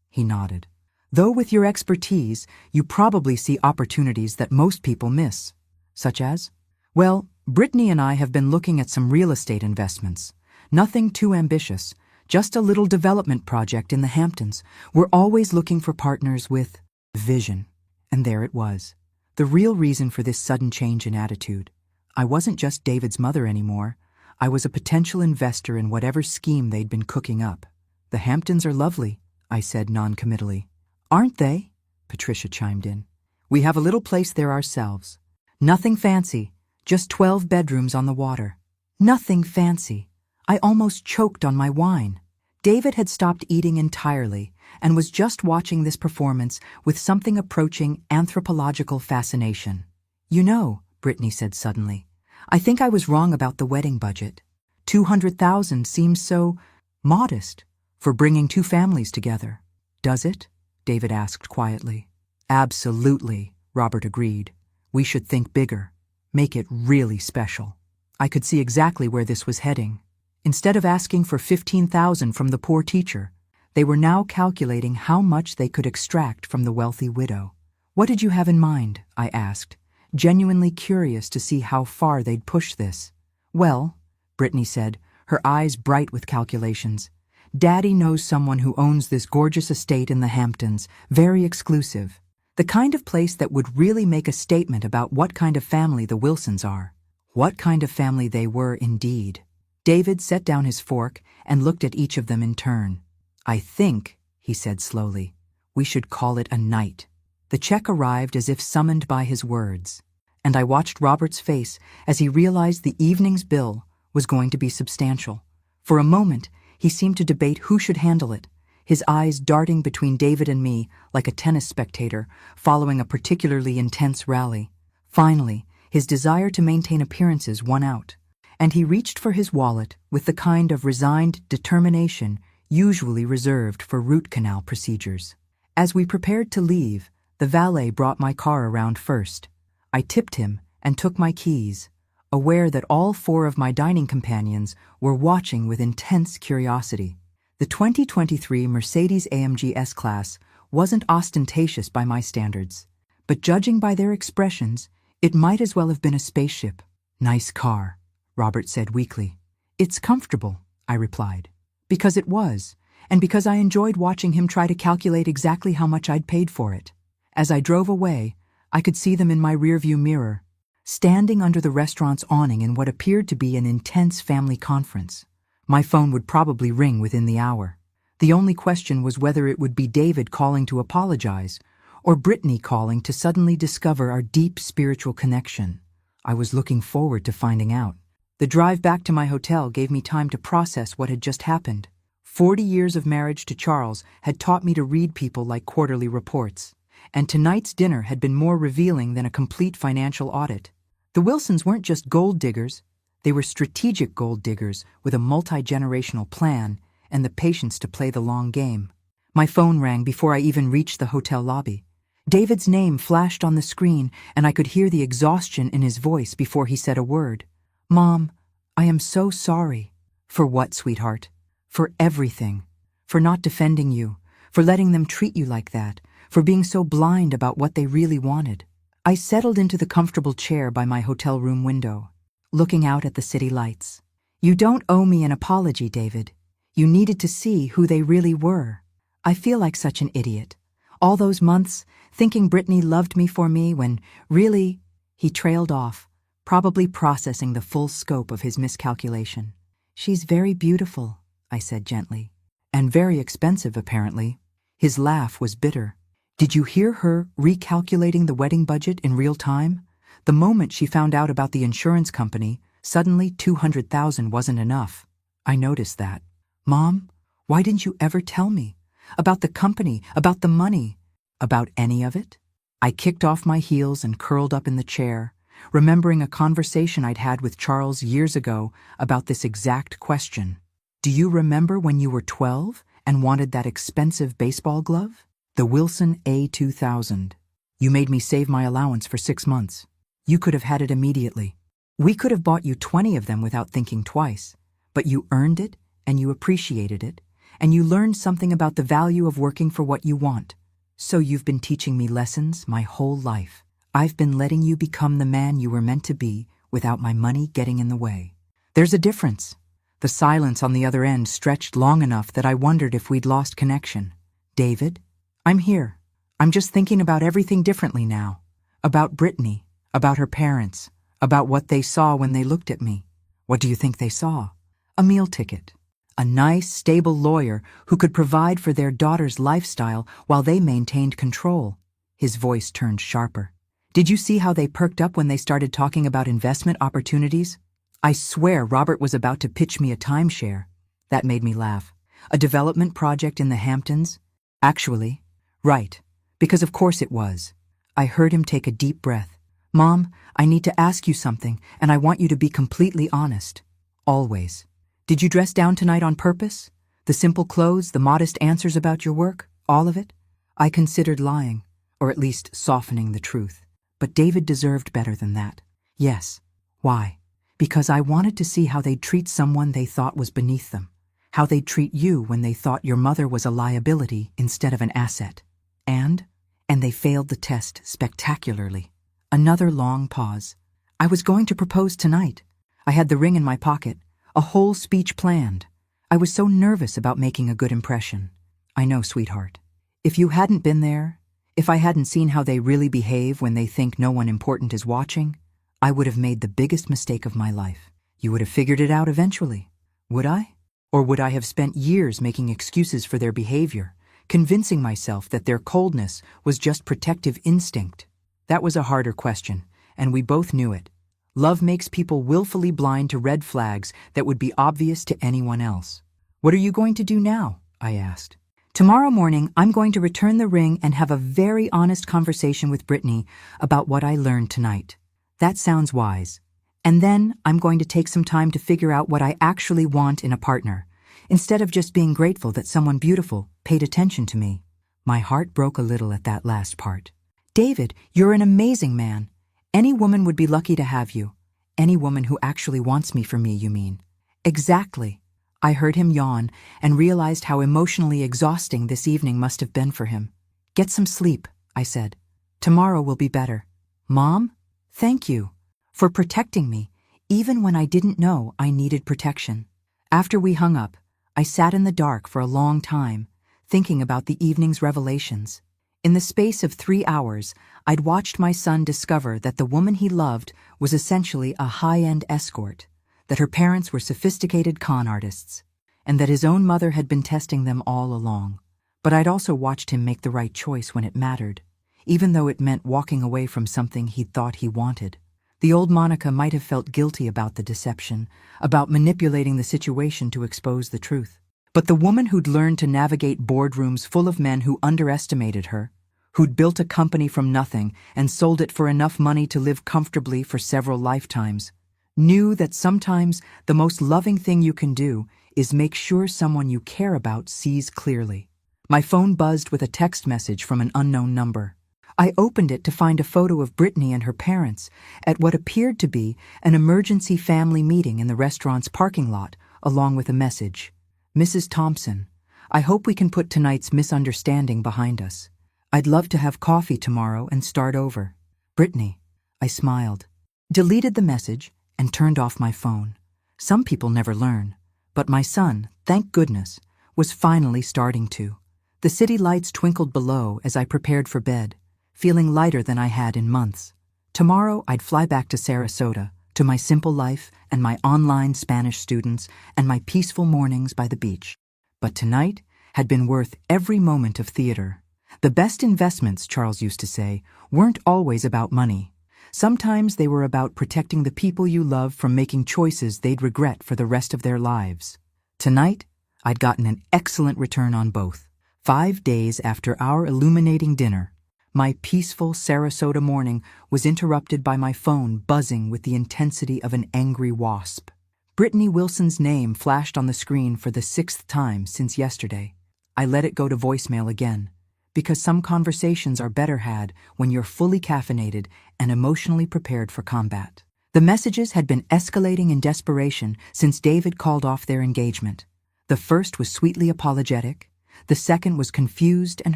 he nodded. Though with your expertise, you probably see opportunities that most people miss. Such as? Well, Brittany and I have been looking at some real estate investments. Nothing too ambitious, just a little development project in the Hamptons. We're always looking for partners with vision. And there it was. The real reason for this sudden change in attitude. I wasn't just David's mother anymore. I was a potential investor in whatever scheme they'd been cooking up. The Hamptons are lovely, I said non-committally. Aren't they? Patricia chimed in. We have a little place there ourselves. Nothing fancy, just 12 bedrooms on the water. Nothing fancy. I almost choked on my wine. David had stopped eating entirely and was just watching this performance with something approaching anthropological fascination. You know, Brittany said suddenly, I think I was wrong about the wedding budget. $200,000 seems so modest for bringing two families together. Does it? David asked quietly. Absolutely, Robert agreed. We should think bigger. Make it really special. I could see exactly where this was heading. Instead of asking for $15,000 from the poor teacher, they were now calculating how much they could extract from the wealthy widow. What did you have in mind? I asked, genuinely curious to see how far they'd push this. Well, Brittany said, her eyes bright with calculations. Daddy knows someone who owns this gorgeous estate in the Hamptons, very exclusive. The kind of place that would really make a statement about what kind of family the Wilsons are. What kind of family they were indeed. David set down his fork and looked at each of them in turn. I think, he said slowly, we should call it a night. The check arrived as if summoned by his words, and I watched Robert's face as he realized the evening's bill was going to be substantial. For a moment, he seemed to debate who should handle it, his eyes darting between David and me like a tennis spectator following a particularly intense rally. Finally, his desire to maintain appearances won out, and he reached for his wallet with the kind of resigned determination usually reserved for root canal procedures. As we prepared to leave, the valet brought my car around first. I tipped him and took my keys, aware that all four of my dining companions were watching with intense curiosity. The 2023 Mercedes-AMG S-Class wasn't ostentatious by my standards, but judging by their expressions, it might as well have been a spaceship. Nice car, Robert said weakly. It's comfortable, I replied. Because it was, and because I enjoyed watching him try to calculate exactly how much I'd paid for it. As I drove away, I could see them in my rearview mirror, standing under the restaurant's awning in what appeared to be an intense family conference. My phone would probably ring within the hour. The only question was whether it would be David calling to apologize, or Brittany calling to suddenly discover our deep spiritual connection. I was looking forward to finding out. The drive back to my hotel gave me time to process what had just happened. 40 years of marriage to Charles had taught me to read people like quarterly reports, and tonight's dinner had been more revealing than a complete financial audit. The Wilsons weren't just gold diggers, they were strategic gold diggers with a multi-generational plan and the patience to play the long game. My phone rang before I even reached the hotel lobby. David's name flashed on the screen, and I could hear the exhaustion in his voice before he said a word. "Mom, I am so sorry." "For what, sweetheart?" "For everything. For not defending you, for letting them treat you like that, for being so blind about what they really wanted." I settled into the comfortable chair by my hotel room window, looking out at the city lights. "You don't owe me an apology, David. You needed to see who they really were. I feel like such an idiot. All those months, thinking Brittany loved me for me when, really—" He trailed off, probably processing the full scope of his miscalculation. "She's very beautiful," I said gently. "And very expensive, apparently." His laugh was bitter. "Did you hear her recalculating the wedding budget in real time? The moment she found out about the insurance company, suddenly 200,000 wasn't enough. I noticed that." "Mom, why didn't you ever tell me? About the company, about the money, about any of it?" I kicked off my heels and curled up in the chair, remembering a conversation I'd had with Charles years ago about this exact question. "Do you remember when you were 12 and wanted that expensive baseball glove? The Wilson A2000. You made me save my allowance for 6 months. You could have had it immediately. We could have bought you 20 of them without thinking twice, but you earned it and you appreciated it, and you learned something about the value of working for what you want. So you've been teaching me lessons my whole life. I've been letting you become the man you were meant to be without my money getting in the way. There's a difference." The silence on the other end stretched long enough that I wondered if we'd lost connection. "David, I'm here. I'm just thinking about everything differently now. About Brittany, about her parents, about what they saw when they looked at me." "What do you think they saw?" "A meal ticket. A nice, stable lawyer who could provide for their daughter's lifestyle while they maintained control." His voice turned sharper. "Did you see how they perked up when they started talking about investment opportunities? I swear Robert was about to pitch me a timeshare." That made me laugh. "A development project in the Hamptons?" "Actually." "Right, because of course it was." I heard him take a deep breath. "Mom, I need to ask you something, and I want you to be completely honest. Always. Did you dress down tonight on purpose? The simple clothes, the modest answers about your work, all of it?" I considered lying, or at least softening the truth. But David deserved better than that. "Yes." "Why?" "Because I wanted to see how they'd treat someone they thought was beneath them. How they'd treat you when they thought your mother was a liability instead of an asset. And they failed the test spectacularly." Another long pause. "I was going to propose tonight. I had the ring in my pocket, a whole speech planned. I was so nervous about making a good impression." "I know, sweetheart. If you hadn't been there, if I hadn't seen how they really behave when they think no one important is watching, I would have made the biggest mistake of my life. You would have figured it out eventually. Would I? Or would I have spent years making excuses for their behavior, convincing myself that their coldness was just protective instinct?" That was a harder question, and we both knew it. Love makes people willfully blind to red flags that would be obvious to anyone else. "What are you going to do now?" I asked. "Tomorrow morning, I'm going to return the ring and have a very honest conversation with Brittany about what I learned tonight." That sounds wise. "And then I'm going to take some time to figure out what I actually want in a partner, instead of just being grateful that someone beautiful paid attention to me." My heart broke a little at that last part. "David, you're an amazing man. Any woman would be lucky to have you. Any woman who actually wants me for me, you mean?" "Exactly." I heard him yawn and realized how emotionally exhausting this evening must have been for him. "Get some sleep," I said. "Tomorrow will be better." "Mom, thank you for protecting me, even when I didn't know I needed protection." After we hung up, I sat in the dark for a long time, thinking about the evening's revelations. In the space of 3 hours, I'd watched my son discover that the woman he loved was essentially a high-end escort, that her parents were sophisticated con artists, and that his own mother had been testing them all along. But I'd also watched him make the right choice when it mattered, even though it meant walking away from something he'd thought he wanted. The old Monica might have felt guilty about the deception, about manipulating the situation to expose the truth. But the woman who'd learned to navigate boardrooms full of men who underestimated her, who'd built a company from nothing and sold it for enough money to live comfortably for several lifetimes, knew that sometimes the most loving thing you can do is make sure someone you care about sees clearly. My phone buzzed with a text message from an unknown number. I opened it to find a photo of Brittany and her parents at what appeared to be an emergency family meeting in the restaurant's parking lot, along with a message. Mrs. Thompson, I hope we can put tonight's misunderstanding behind us. I'd love to have coffee tomorrow and start over. Brittany, I smiled, deleted the message, and turned off my phone. Some people never learn, but my son, thank goodness, was finally starting to. The city lights twinkled below as I prepared for bed, feeling lighter than I had in months. Tomorrow I'd fly back to Sarasota, to my simple life and my online Spanish students and my peaceful mornings by the beach. But tonight had been worth every moment of theater. The best investments, Charles used to say, weren't always about money. Sometimes they were about protecting the people you love from making choices they'd regret for the rest of their lives. Tonight, I'd gotten an excellent return on both. 5 days after our illuminating dinner, my peaceful Sarasota morning was interrupted by my phone buzzing with the intensity of an angry wasp. Brittany Wilson's name flashed on the screen for the 6th time since yesterday. I let it go to voicemail again, because some conversations are better had when you're fully caffeinated and emotionally prepared for combat. The messages had been escalating in desperation since David called off their engagement. The first was sweetly apologetic, the second was confused and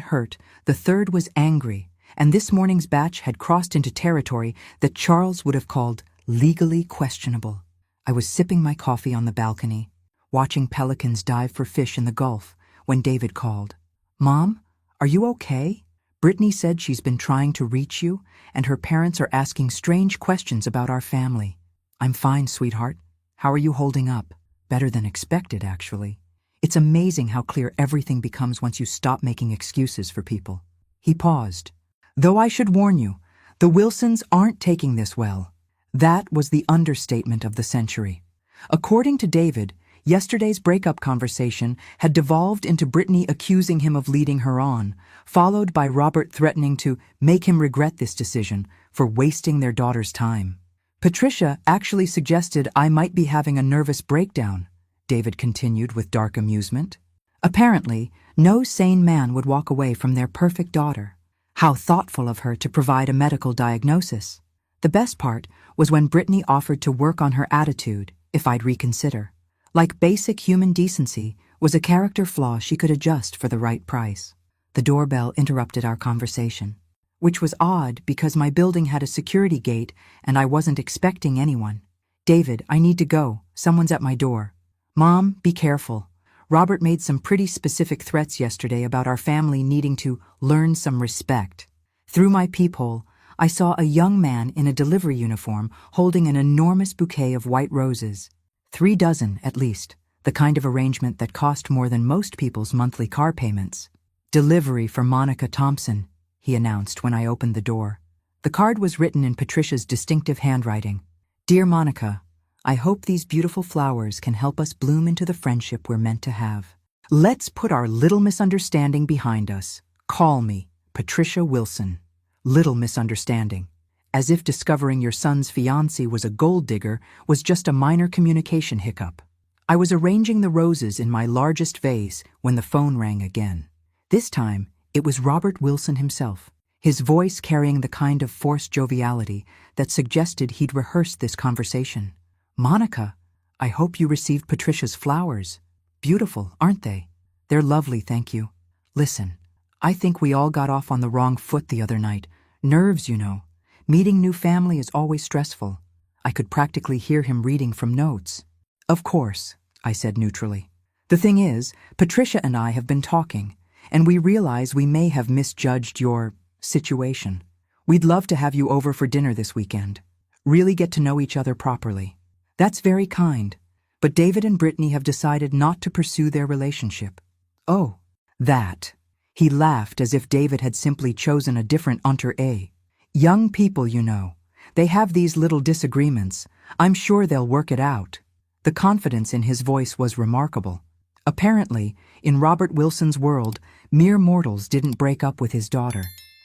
hurt, the third was angry, and this morning's batch had crossed into territory that Charles would have called legally questionable. I was sipping my coffee on the balcony, watching pelicans dive for fish in the Gulf, when David called. Mom, are you okay? Brittany said she's been trying to reach you, and her parents are asking strange questions about our family. I'm fine, sweetheart. How are you holding up? Better than expected, actually. It's amazing how clear everything becomes once you stop making excuses for people. He paused. Though I should warn you, the Wilsons aren't taking this well. That was the understatement of the century. According to David, yesterday's breakup conversation had devolved into Brittany accusing him of leading her on, followed by Robert threatening to make him regret this decision for wasting their daughter's time. Patricia actually suggested I might be having a nervous breakdown, David continued with dark amusement. Apparently, no sane man would walk away from their perfect daughter. How thoughtful of her to provide a medical diagnosis. The best part was when Brittany offered to work on her attitude, if I'd reconsider. Like basic human decency was a character flaw she could adjust for the right price. The doorbell interrupted our conversation, which was odd because my building had a security gate and I wasn't expecting anyone. David, I need to go. Someone's at my door. Mom, be careful. Robert made some pretty specific threats yesterday about our family needing to learn some respect. Through my peephole, I saw a young man in a delivery uniform holding an enormous bouquet of white roses. 3 dozen, at least, the kind of arrangement that cost more than most people's monthly car payments. Delivery for Monica Thompson, he announced when I opened the door. The card was written in Patricia's distinctive handwriting. Dear Monica, I hope these beautiful flowers can help us bloom into the friendship we're meant to have. Let's put our little misunderstanding behind us. Call me Patricia Wilson. Little misunderstanding. As if discovering your son's fiancé was a gold digger was just a minor communication hiccup. I was arranging the roses in my largest vase when the phone rang again. This time, it was Robert Wilson himself, his voice carrying the kind of forced joviality that suggested he'd rehearsed this conversation. Monica, I hope you received Patricia's flowers. Beautiful, aren't they? They're lovely, thank you. Listen, I think we all got off on the wrong foot the other night. Nerves, you know. Meeting new family is always stressful. I could practically hear him reading from notes. Of course, I said neutrally. The thing is, Patricia and I have been talking, and we realize we may have misjudged your situation. We'd love to have you over for dinner this weekend. Really get to know each other properly. That's very kind. But David and Brittany have decided not to pursue their relationship. Oh, that. He laughed as if David had simply chosen a different entre a. Young people, you know. They have these little disagreements. I'm sure they'll work it out. The confidence in his voice was remarkable. Apparently, in Robert Wilson's world, mere mortals didn't break up with his daughter.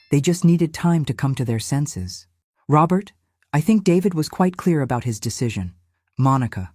They just needed time to come to their senses. Robert, I think David was quite clear about his decision. Monica.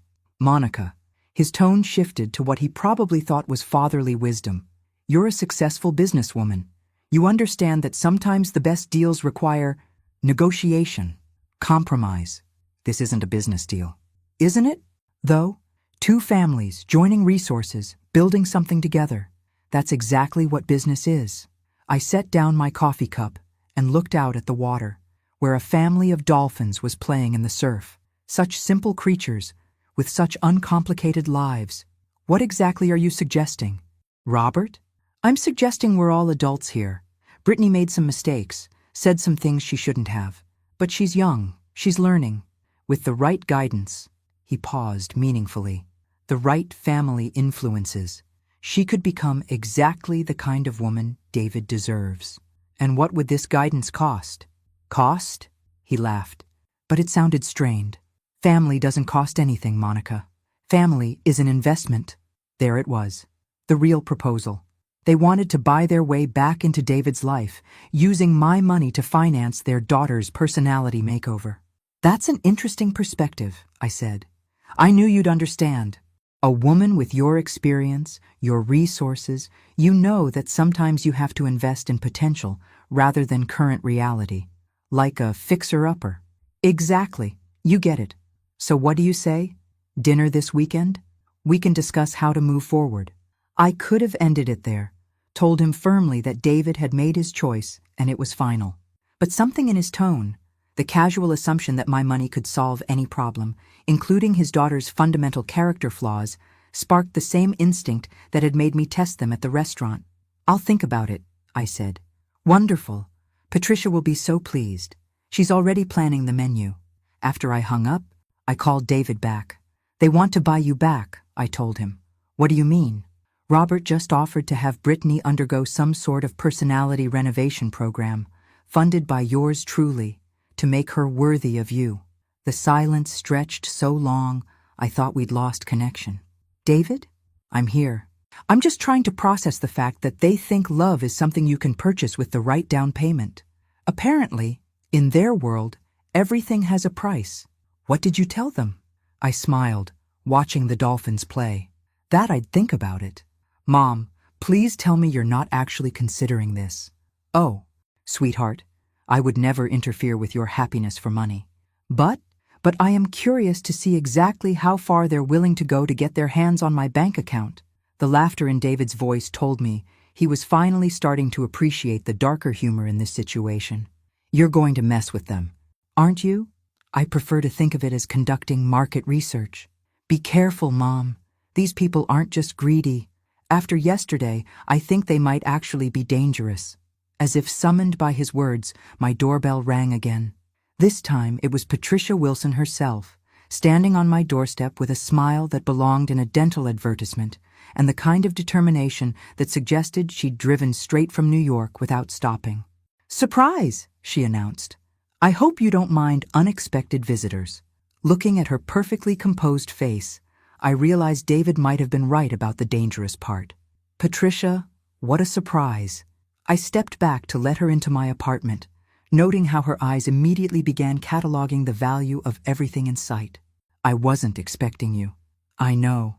His tone shifted to what he probably thought was fatherly wisdom. You're a successful businesswoman. You understand that sometimes the best deals require negotiation, compromise. This isn't a business deal. Isn't it? Though, two families joining resources, building something together. That's exactly what business is. I set down my coffee cup and looked out at the water, where a family of dolphins was playing in the surf. Such simple creatures, with such uncomplicated lives. What exactly are you suggesting? Robert? I'm suggesting we're all adults here. Brittany made some mistakes, said some things she shouldn't have. But she's young, she's learning. With the right guidance, he paused meaningfully, the right family influences, she could become exactly the kind of woman David deserves. And what would this guidance cost? Cost? He laughed, but it sounded strained. Family doesn't cost anything, Monica. Family is an investment. There it was. The real proposal. They wanted to buy their way back into David's life, using my money to finance their daughter's personality makeover. That's an interesting perspective, I said. I knew you'd understand. A woman with your experience, your resources, you know that sometimes you have to invest in potential rather than current reality. Like a fixer-upper. Exactly. You get it. So what do you say? Dinner this weekend? We can discuss how to move forward. I could have ended it there, told him firmly that David had made his choice and it was final. But something in his tone, the casual assumption that my money could solve any problem, including his daughter's fundamental character flaws, sparked the same instinct that had made me test them at the restaurant. I'll think about it, I said. Wonderful. Patricia will be so pleased. She's already planning the menu. After I hung up, I called David back. They want to buy you back, I told him. What do you mean? Robert just offered to have Brittany undergo some sort of personality renovation program, funded by yours truly, to make her worthy of you. The silence stretched so long, I thought we'd lost connection. David? I'm here. I'm just trying to process the fact that they think love is something you can purchase with the right down payment. Apparently, in their world, everything has a price. What did you tell them? I smiled, watching the dolphins play. That I'd think about it. Mom, please tell me you're not actually considering this. Oh, sweetheart, I would never interfere with your happiness for money. But I am curious to see exactly how far they're willing to go to get their hands on my bank account. The laughter in David's voice told me he was finally starting to appreciate the darker humor in this situation. You're going to mess with them, aren't you? I prefer to think of it as conducting market research. Be careful, Mom. These people aren't just greedy. After yesterday, I think they might actually be dangerous. As if summoned by his words, my doorbell rang again. This time it was Patricia Wilson herself, standing on my doorstep with a smile that belonged in a dental advertisement and the kind of determination that suggested she'd driven straight from New York without stopping. Surprise, she announced. I hope you don't mind unexpected visitors. Looking at her perfectly composed face, I realized David might have been right about the dangerous part. Patricia, what a surprise. I stepped back to let her into my apartment, noting how her eyes immediately began cataloging the value of everything in sight. I wasn't expecting you. I know.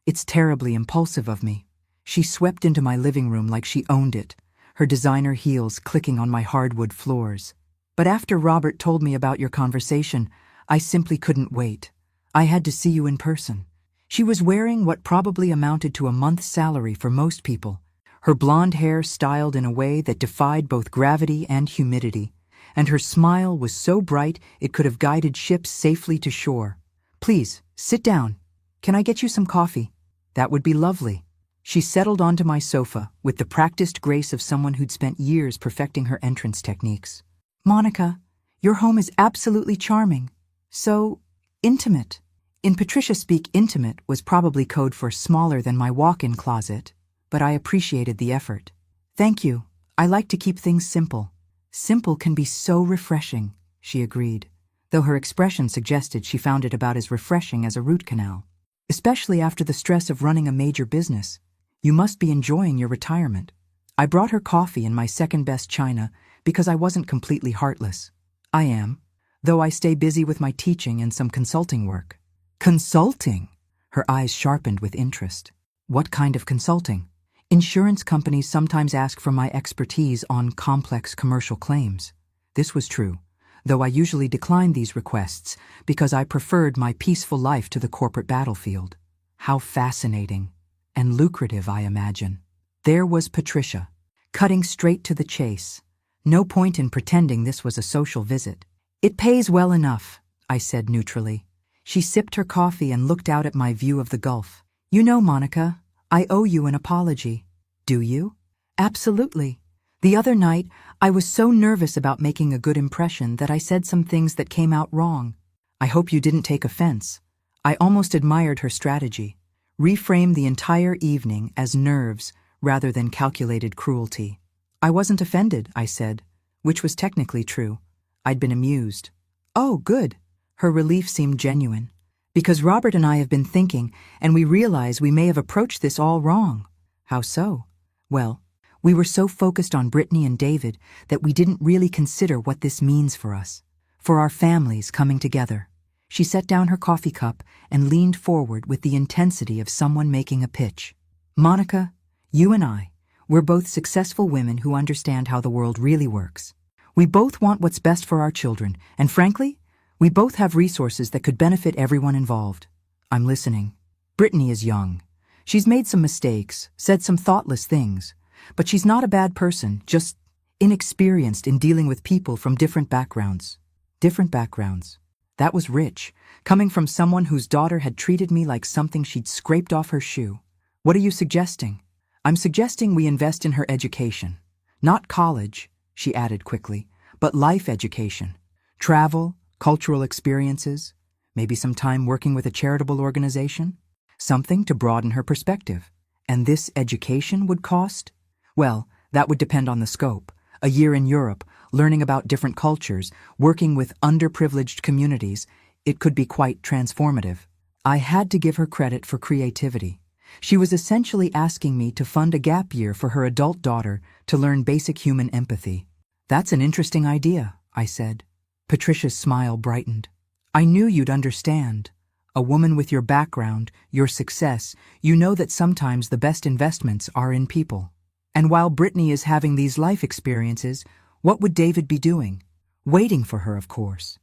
It's terribly impulsive of me. She swept into my living room like she owned it, her designer heels clicking on my hardwood floors. But after Robert told me about your conversation, I simply couldn't wait. I had to see you in person. She was wearing what probably amounted to a month's salary for most people, her blonde hair styled in a way that defied both gravity and humidity, and her smile was so bright it could have guided ships safely to shore. Please, sit down. Can I get you some coffee? That would be lovely. She settled onto my sofa with the practiced grace of someone who'd spent years perfecting her entrance techniques. Monica, your home is absolutely charming. So, Intimate. In Patricia speak, intimate was probably code for smaller than my walk-in closet, but I appreciated the effort. Thank you. I like to keep things simple. Simple can be so refreshing, she agreed, though her expression suggested she found it about as refreshing as a root canal. Especially after the stress of running a major business. You must be enjoying your retirement. I brought her coffee and my second-best china because I wasn't completely heartless. I am, though I stay busy with my teaching and some consulting work. Consulting? Her eyes sharpened with interest. What kind of consulting? Insurance companies sometimes ask for my expertise on complex commercial claims. This was true, though I usually declined these requests because I preferred my peaceful life to the corporate battlefield. How fascinating and lucrative, I imagine. There was Patricia, cutting straight to the chase. No point in pretending this was a social visit. It pays well enough, I said neutrally. She sipped her coffee and looked out at my view of the Gulf. You know, Monica, I owe you an apology. Do you? Absolutely. The other night, I was so nervous about making a good impression that I said some things that came out wrong. I hope you didn't take offense. I almost admired her strategy. Reframe the entire evening as nerves rather than calculated cruelty. I wasn't offended, I said, which was technically true. I'd been amused. Oh, good. Her relief seemed genuine. Because Robert and I have been thinking, and we realize we may have approached this all wrong. How so? Well, we were so focused on Brittany and David that we didn't really consider what this means for us, for our families coming together. She set down her coffee cup and leaned forward with the intensity of someone making a pitch. Monica, you and I, we're both successful women who understand how the world really works. We both want what's best for our children, and frankly, we both have resources that could benefit everyone involved. I'm listening. Brittany is young. She's made some mistakes, said some thoughtless things, but she's not a bad person, just inexperienced in dealing with people from different backgrounds. Different backgrounds. That was rich, coming from someone whose daughter had treated me like something she'd scraped off her shoe. What are you suggesting? I'm suggesting we invest in her education. Not college, she added quickly, but life education. Travel, cultural experiences, maybe some time working with a charitable organization. Something to broaden her perspective. And this education would cost? Well, that would depend on the scope. A year in Europe, learning about different cultures, working with underprivileged communities, it could be quite transformative. I had to give her credit for creativity. She was essentially asking me to fund a gap year for her adult daughter to learn basic human empathy. That's an interesting idea, I said. Patricia's smile brightened. I knew you'd understand. A woman with your background, your success, you know that sometimes the best investments are in people. And while Brittany is having these life experiences, what would David be doing? Waiting for her, of course.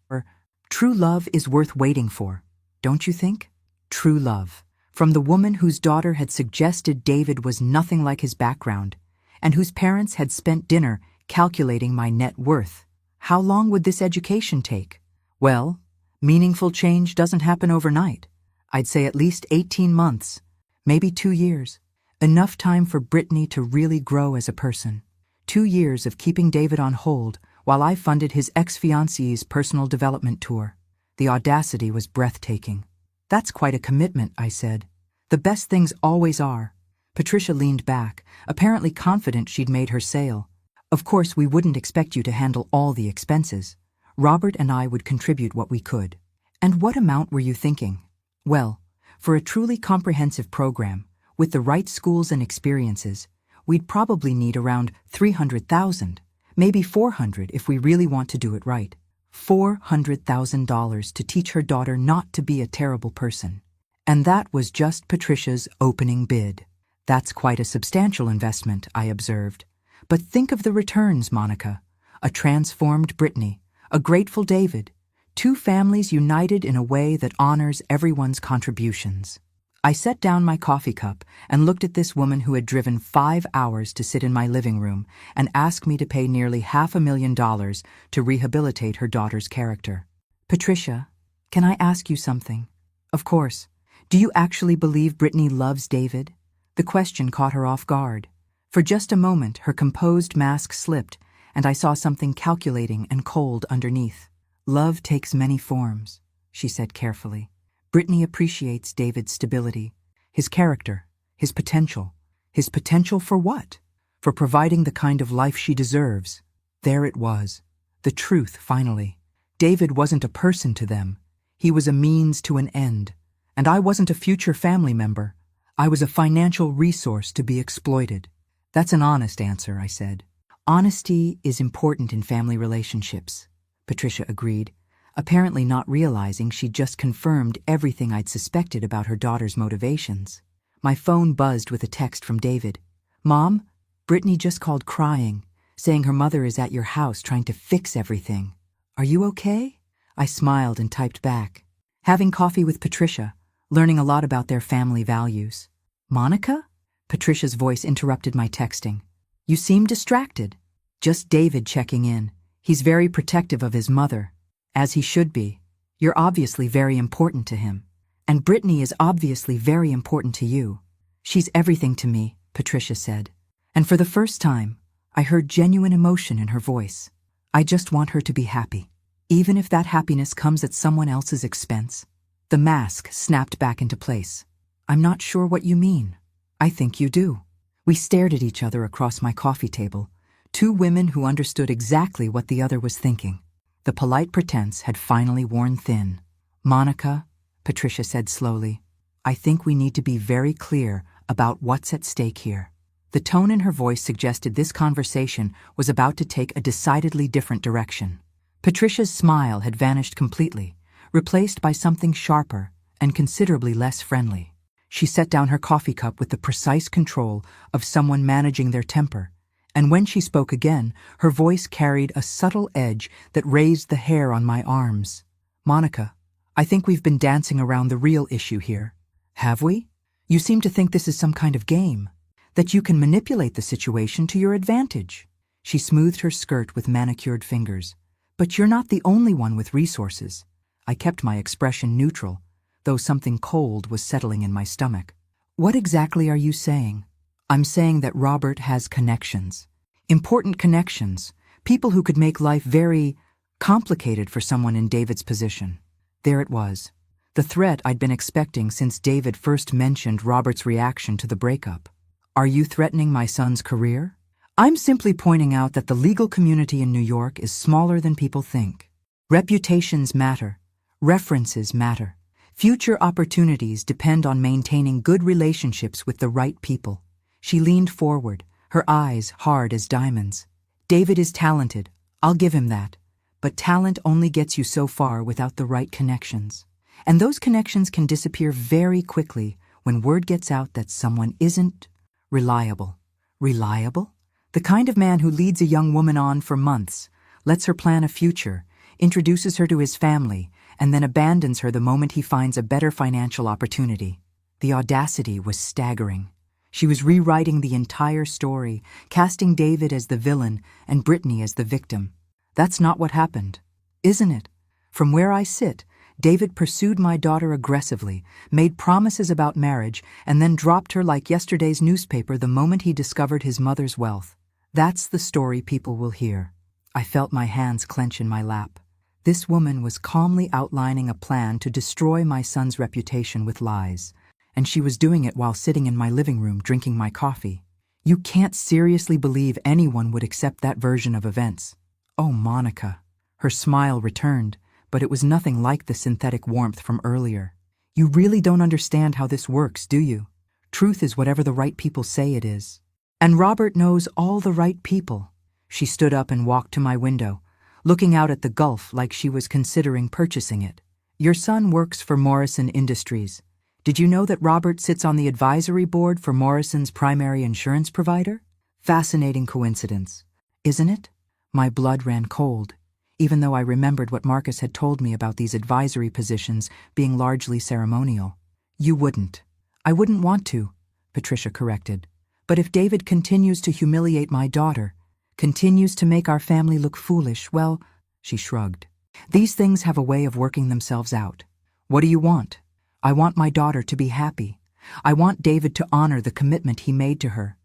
True love is worth waiting for, don't you think? True love. From the woman whose daughter had suggested David was nothing like his background, and whose parents had spent dinner calculating my net worth. How long would this education take? Well, meaningful change doesn't happen overnight. I'd say at least 18 months, maybe 2 years. Enough time for Brittany to really grow as a person. 2 years of keeping David on hold while I funded his ex-fiancée's personal development tour. The audacity was breathtaking. That's quite a commitment, I said. The best things always are. Patricia leaned back, apparently confident she'd made her sale. Of course, we wouldn't expect you to handle all the expenses. Robert and I would contribute what we could. And what amount were you thinking? Well, for a truly comprehensive program, with the right schools and experiences, we'd probably need around $300,000, maybe $400 if we really want to do it right. $400,000 to teach her daughter not to be a terrible person. And that was just Patricia's opening bid. That's quite a substantial investment, I observed. But think of the returns, Monica. A transformed Brittany, a grateful David, 2 families united in a way that honors everyone's contributions. I set down my coffee cup and looked at this woman who had driven 5 hours to sit in my living room and ask me to pay nearly $500,000 to rehabilitate her daughter's character. Patricia, can I ask you something? Of course. Do you actually believe Brittany loves David? The question caught her off guard. For just a moment, her composed mask slipped, and I saw something calculating and cold underneath. Love takes many forms. she said carefully. Brittany appreciates David's stability, his character, his potential. His potential for what? For providing the kind of life she deserves. There it was. The truth, finally. David wasn't a person to them. He was a means to an end. And I wasn't a future family member. I was a financial resource to be exploited. That's an honest answer, I said. Honesty is important in family relationships, Patricia agreed, apparently not realizing she'd just confirmed everything I'd suspected about her daughter's motivations. My phone buzzed with a text from David. Mom, Brittany just called crying, saying her mother is at your house trying to fix everything. Are you okay? I smiled and typed back. Having coffee with Patricia, learning a lot about their family values. Monica? Patricia's voice interrupted my texting. You seem distracted. Just David checking in. He's very protective of his mother. As he should be. You're obviously very important to him. And Brittany is obviously very important to you. She's everything to me, Patricia said. And for the first time, I heard genuine emotion in her voice. I just want her to be happy. Even if that happiness comes at someone else's expense. The mask snapped back into place. I'm not sure what you mean. I think you do. We stared at each other across my coffee table, two women who understood exactly what the other was thinking. The polite pretense had finally worn thin. Monica, Patricia said slowly, I think we need to be very clear about what's at stake here. The tone in her voice suggested this conversation was about to take a decidedly different direction. Patricia's smile had vanished completely, replaced by something sharper and considerably less friendly. She set down her coffee cup with the precise control of someone managing their temper, and when she spoke again, her voice carried a subtle edge that raised the hair on my arms. Monica, I think we've been dancing around the real issue here. Have we? You seem to think this is some kind of game, that you can manipulate the situation to your advantage. She smoothed her skirt with manicured fingers. But you're not the only one with resources. I kept my expression neutral, though something cold was settling in my stomach. What exactly are you saying? I'm saying that Robert has connections. Important connections. People who could make life very complicated for someone in David's position. There it was. The threat I'd been expecting since David first mentioned Robert's reaction to the breakup. Are you threatening my son's career? I'm simply pointing out that the legal community in New York is smaller than people think. Reputations matter. References matter. Future opportunities depend on maintaining good relationships with the right people. She leaned forward, her eyes hard as diamonds. David is talented, I'll give him that. But talent only gets you so far without the right connections. And those connections can disappear very quickly when word gets out that someone isn't reliable. Reliable? The kind of man who leads a young woman on for months, lets her plan a future, introduces her to his family, and then abandons her the moment he finds a better financial opportunity. The audacity was staggering. She was rewriting the entire story, casting David as the villain and Brittany as the victim. That's not what happened, isn't it? From where I sit, David pursued my daughter aggressively, made promises about marriage, and then dropped her like yesterday's newspaper the moment he discovered his mother's wealth. That's the story people will hear. I felt my hands clench in my lap. This woman was calmly outlining a plan to destroy my son's reputation with lies, and she was doing it while sitting in my living room drinking my coffee. You can't seriously believe anyone would accept that version of events. Oh, Monica. Her smile returned, but it was nothing like the synthetic warmth from earlier. You really don't understand how this works, do you? Truth is whatever the right people say it is. And Robert knows all the right people. She stood up and walked to my window, looking out at the Gulf like she was considering purchasing it. Your son works for Morrison Industries. Did you know that Robert sits on the advisory board for Morrison's primary insurance provider? Fascinating coincidence, isn't it? My blood ran cold, even though I remembered what Marcus had told me about these advisory positions being largely ceremonial. You wouldn't. I wouldn't want to, Patricia corrected. But if David continues to humiliate my daughter, continues to make our family look foolish, well, she shrugged. These things have a way of working themselves out. What do you want? I want my daughter to be happy. I want David to honor the commitment he made to her.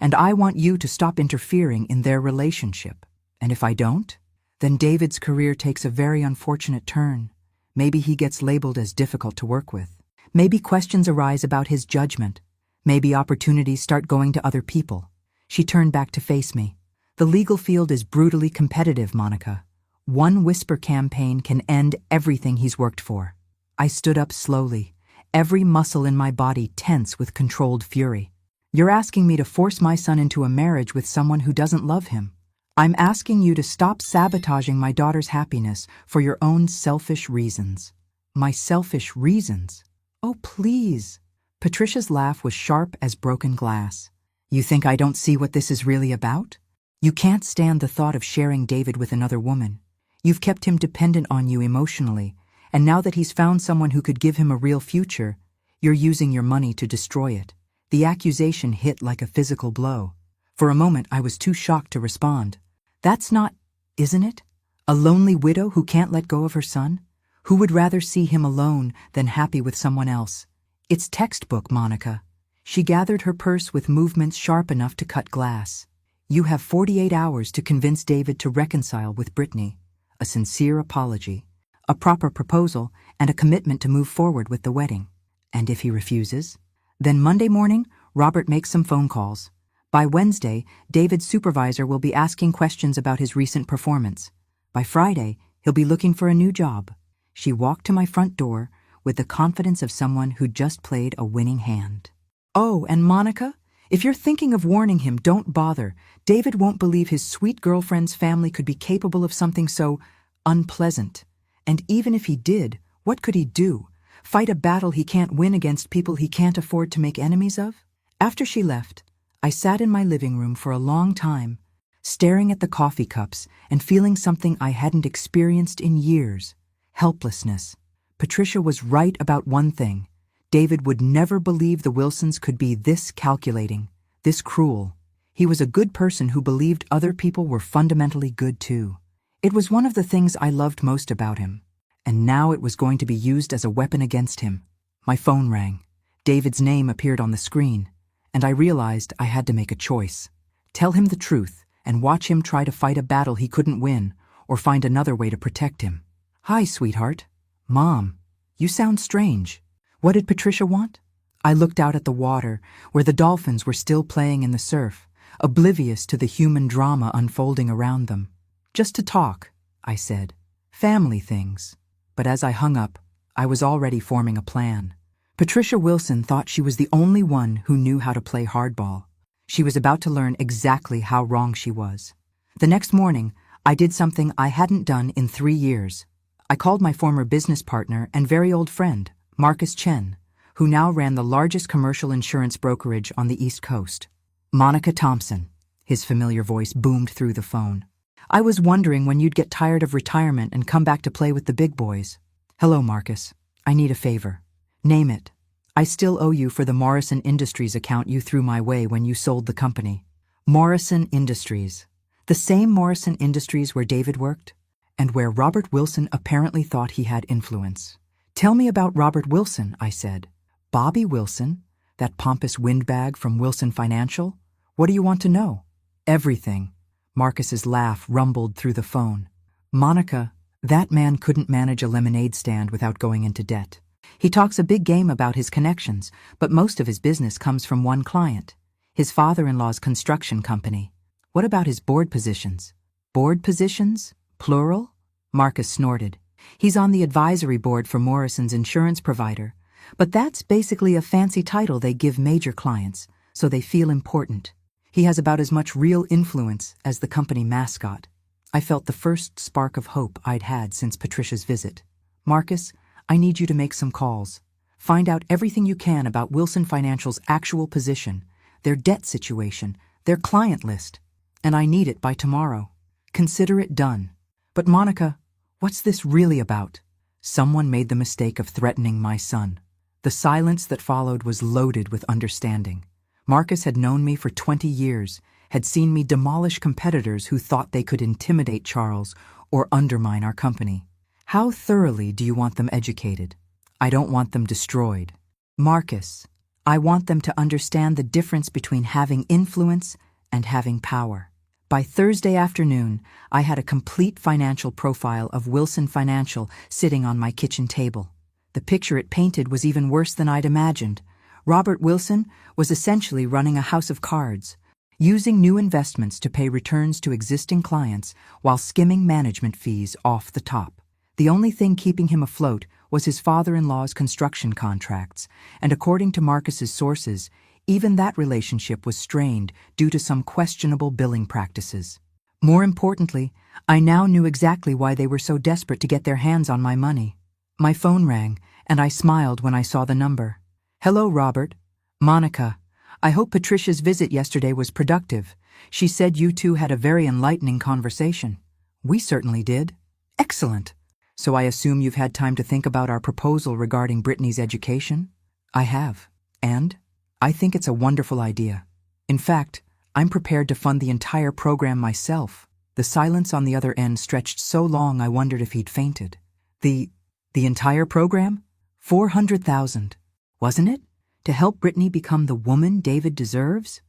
And I want you to stop interfering in their relationship. And if I don't, then David's career takes a very unfortunate turn. Maybe he gets labeled as difficult to work with. Maybe questions arise about his judgment. Maybe opportunities start going to other people. She turned back to face me. The legal field is brutally competitive, Monica. One whisper campaign can end everything he's worked for. I stood up slowly, every muscle in my body tense with controlled fury. You're asking me to force my son into a marriage with someone who doesn't love him. I'm asking you to stop sabotaging my daughter's happiness for your own selfish reasons. My selfish reasons? Oh, please. Patricia's laugh was sharp as broken glass. You think I don't see what this is really about? You can't stand the thought of sharing David with another woman. You've kept him dependent on you emotionally, and now that he's found someone who could give him a real future, you're using your money to destroy it. The accusation hit like a physical blow. For a moment, I was too shocked to respond. That's not, isn't it? A lonely widow who can't let go of her son? Who would rather see him alone than happy with someone else? It's textbook, Monica. She gathered her purse with movements sharp enough to cut glass. You have 48 hours to convince David to reconcile with Brittany. A sincere apology, a proper proposal, and a commitment to move forward with the wedding. And if he refuses? Then Monday morning, Robert makes some phone calls. By Wednesday, David's supervisor will be asking questions about his recent performance. By Friday, he'll be looking for a new job. She walked to my front door with the confidence of someone who just played a winning hand. Oh, and Monica, if you're thinking of warning him, don't bother. David won't believe his sweet girlfriend's family could be capable of something so unpleasant. And even if he did, what could he do? Fight a battle he can't win against people he can't afford to make enemies of? After she left, I sat in my living room for a long time, staring at the coffee cups and feeling something I hadn't experienced in years: helplessness. Patricia was right about one thing. David would never believe the Wilsons could be this calculating, this cruel. He was a good person who believed other people were fundamentally good too. It was one of the things I loved most about him. And now it was going to be used as a weapon against him. My phone rang. David's name appeared on the screen, and I realized I had to make a choice. Tell him the truth and watch him try to fight a battle he couldn't win, or find another way to protect him. Hi, sweetheart. Mom, you sound strange. What did Patricia want? I looked out at the water, where the dolphins were still playing in the surf, oblivious to the human drama unfolding around them. Just to talk, I said. Family things. But as I hung up, I was already forming a plan. Patricia Wilson thought she was the only one who knew how to play hardball. She was about to learn exactly how wrong she was. The next morning, I did something I hadn't done in 3 years. I called my former business partner and very old friend, Marcus Chen, who now ran the largest commercial insurance brokerage on the East Coast. Monica Thompson, his familiar voice boomed through the phone. I was wondering when you'd get tired of retirement and come back to play with the big boys. Hello, Marcus. I need a favor. Name it. I still owe you for the Morrison Industries account you threw my way when you sold the company. Morrison Industries. The same Morrison Industries where David worked, and where Robert Wilson apparently thought he had influence. Tell me about Robert Wilson, I said. Bobby Wilson? That pompous windbag from Wilson Financial? What do you want to know? Everything. Marcus's laugh rumbled through the phone. Monica, that man couldn't manage a lemonade stand without going into debt. He talks a big game about his connections, but most of his business comes from one client, his father-in-law's construction company. What about his board positions? Board positions? Plural? Marcus snorted. He's on the advisory board for Morrison's insurance provider, but that's basically a fancy title they give major clients, so they feel important. He has about as much real influence as the company mascot. I felt the first spark of hope I'd had since Patricia's visit. Marcus, I need you to make some calls. Find out everything you can about Wilson Financial's actual position, their debt situation, their client list. And I need it by tomorrow. Consider it done. But Monica, what's this really about? Someone made the mistake of threatening my son. The silence that followed was loaded with understanding. Marcus had known me for 20 years, had seen me demolish competitors who thought they could intimidate Charles or undermine our company. How thoroughly do you want them educated? I don't want them destroyed. Marcus, I want them to understand the difference between having influence and having power. By Thursday afternoon, I had a complete financial profile of Wilson Financial sitting on my kitchen table. The picture it painted was even worse than I'd imagined. Robert Wilson was essentially running a house of cards, using new investments to pay returns to existing clients while skimming management fees off the top. The only thing keeping him afloat was his father-in-law's construction contracts, and according to Marcus's sources, even that relationship was strained due to some questionable billing practices. More importantly, I now knew exactly why they were so desperate to get their hands on my money. My phone rang, and I smiled when I saw the number. "Hello, Robert. Monica. I hope Patricia's visit yesterday was productive. She said you two had a very enlightening conversation." "We certainly did." "Excellent. So I assume you've had time to think about our proposal regarding Brittany's education?" "I have. And I think it's a wonderful idea. In fact, I'm prepared to fund the entire program myself." The silence on the other end stretched so long I wondered if he'd fainted. The entire program? 400,000. Wasn't it? To help Brittany become the woman David deserves?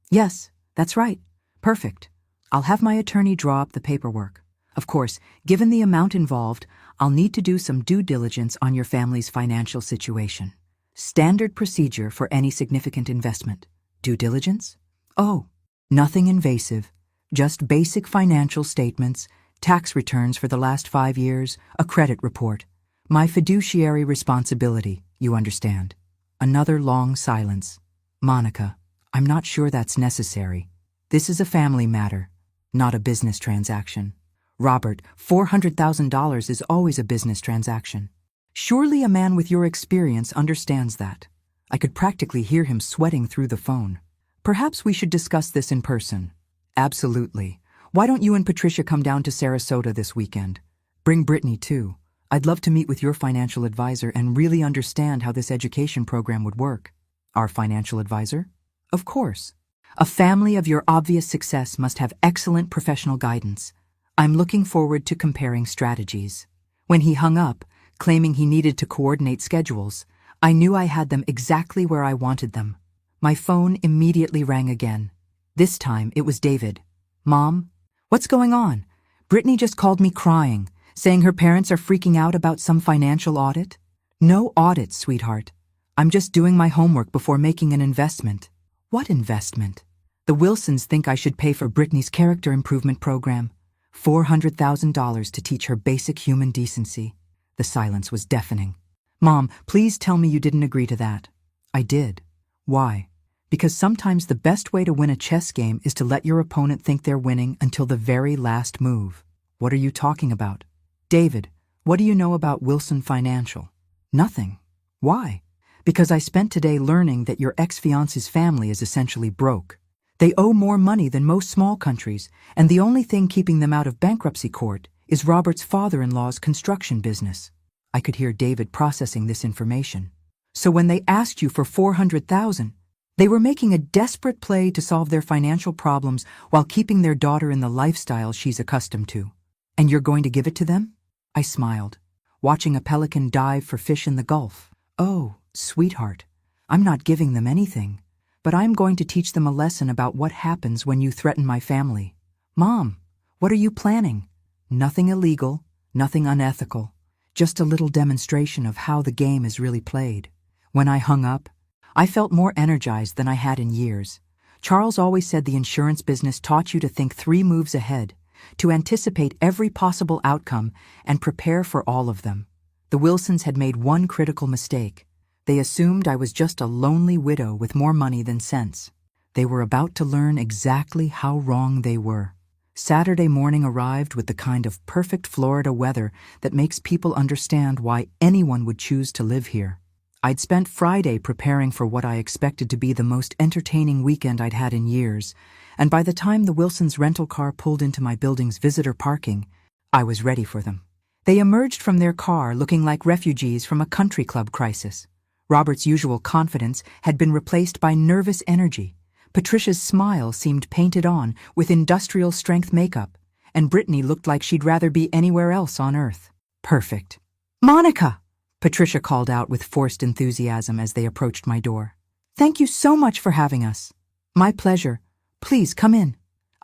Yes, that's right. Perfect. I'll have my attorney draw up the paperwork. Of course, given the amount involved, I'll need to do some due diligence on your family's financial situation. Standard procedure for any significant investment. Due diligence? Oh, nothing invasive. Just basic financial statements, tax returns for the last 5 years, a credit report. My fiduciary responsibility, you understand. Another long silence. "Monica, I'm not sure that's necessary. This is a family matter, not a business transaction." "Robert, $400,000 is always a business transaction. Surely a man with your experience understands that." I could practically hear him sweating through the phone. "Perhaps we should discuss this in person." "Absolutely. Why don't you and Patricia come down to Sarasota this weekend? Bring Brittany too. I'd love to meet with your financial advisor and really understand how this education program would work." "Our financial advisor?" "Of course. A family of your obvious success must have excellent professional guidance. I'm looking forward to comparing strategies." When he hung up, claiming he needed to coordinate schedules, I knew I had them exactly where I wanted them. My phone immediately rang again. This time it was David. "Mom, what's going on? Brittany just called me crying, saying her parents are freaking out about some financial audit." "No audit, sweetheart. I'm just doing my homework before making an investment." "What investment?" "The Wilsons think I should pay for Brittany's character improvement program. $400,000 to teach her basic human decency." The silence was deafening. "Mom, please tell me you didn't agree to that." "I did." "Why?" "Because sometimes the best way to win a chess game is to let your opponent think they're winning until the very last move." "What are you talking about?" "David, what do you know about Wilson Financial?" "Nothing." "Why?" "Because I spent today learning that your ex-fiance's family is essentially broke. They owe more money than most small countries, and the only thing keeping them out of bankruptcy court is Robert's father-in-law's construction business." I could hear David processing this information. "So when they asked you for 400,000, they were making a desperate play to solve their financial problems while keeping their daughter in the lifestyle she's accustomed to. And you're going to give it to them?" I smiled, watching a pelican dive for fish in the Gulf. "Oh, sweetheart, I'm not giving them anything, but I'm going to teach them a lesson about what happens when you threaten my family." "Mom, what are you planning?" "Nothing illegal, nothing unethical, just a little demonstration of how the game is really played." When I hung up, I felt more energized than I had in years. Charles always said the insurance business taught you to think 3 moves ahead, to anticipate every possible outcome and prepare for all of them. The Wilsons had made one critical mistake. They assumed I was just a lonely widow with more money than sense. They were about to learn exactly how wrong they were. Saturday morning arrived with the kind of perfect Florida weather that makes people understand why anyone would choose to live here. I'd spent Friday preparing for what I expected to be the most entertaining weekend I'd had in years, and by the time the Wilsons' rental car pulled into my building's visitor parking, I was ready for them. They emerged from their car looking like refugees from a country club crisis. Robert's usual confidence had been replaced by nervous energy. Patricia's smile seemed painted on with industrial-strength makeup, and Brittany looked like she'd rather be anywhere else on Earth. Perfect. "Monica!" Patricia called out with forced enthusiasm as they approached my door. "Thank you so much for having us." "My pleasure. Please come in."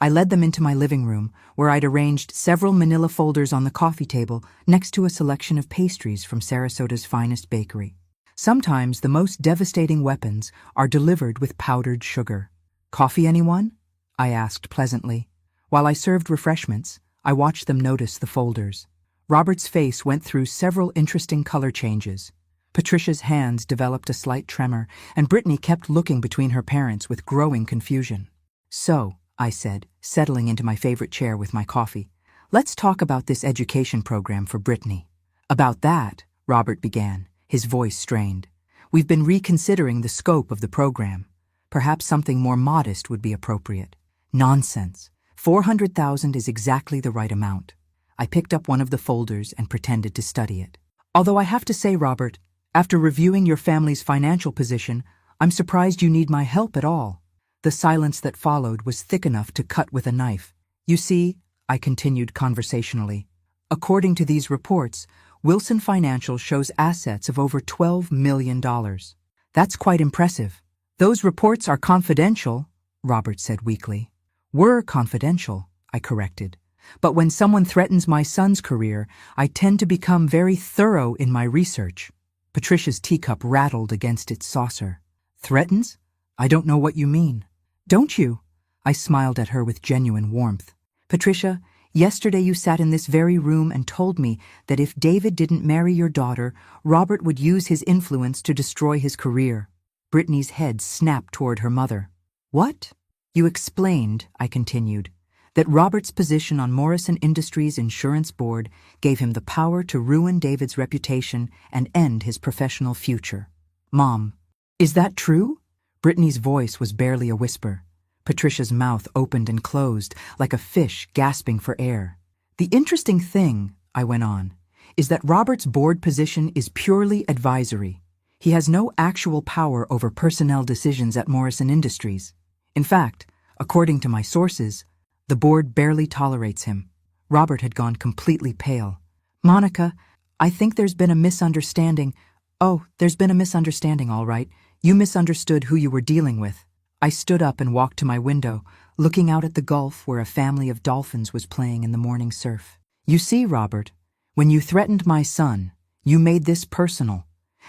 I led them into my living room, where I'd arranged several manila folders on the coffee table next to a selection of pastries from Sarasota's finest bakery. Sometimes the most devastating weapons are delivered with powdered sugar. Coffee, anyone? I asked pleasantly. While I served refreshments, I watched them notice the folders. Robert's face went through several interesting color changes. Patricia's hands developed a slight tremor, and Brittany kept looking between her parents with growing confusion. So, I said, settling into my favorite chair with my coffee, let's talk about this education program for Brittany. About that, Robert began, his voice strained. We've been reconsidering the scope of the program. Perhaps something more modest would be appropriate. Nonsense. 400,000 is exactly the right amount. I picked up one of the folders and pretended to study it. Although I have to say, Robert, after reviewing your family's financial position, I'm surprised you need my help at all. The silence that followed was thick enough to cut with a knife. You see, I continued conversationally, according to these reports, Wilson Financial shows assets of over $12 million. That's quite impressive. Those reports are confidential, Robert said weakly. Were confidential, I corrected. But when someone threatens my son's career, I tend to become very thorough in my research. Patricia's teacup rattled against its saucer. Threatens? I don't know what you mean. Don't you? I smiled at her with genuine warmth. Patricia, yesterday you sat in this very room and told me that if David didn't marry your daughter, Robert would use his influence to destroy his career. Brittany's head snapped toward her mother. What? You explained, I continued, that Robert's position on Morrison Industries' insurance board gave him the power to ruin David's reputation and end his professional future. Mom, is that true? Brittany's voice was barely a whisper. Patricia's mouth opened and closed like a fish gasping for air. The interesting thing, I went on, is that Robert's board position is purely advisory. He has no actual power over personnel decisions at Morrison Industries. In fact, according to my sources, the board barely tolerates him. Robert had gone completely pale. Monica, I think there's been a misunderstanding. Oh, there's been a misunderstanding, all right. You misunderstood who you were dealing with. I stood up and walked to my window, looking out at the Gulf where a family of dolphins was playing in the morning surf. You see, Robert, when you threatened my son, you made this personal.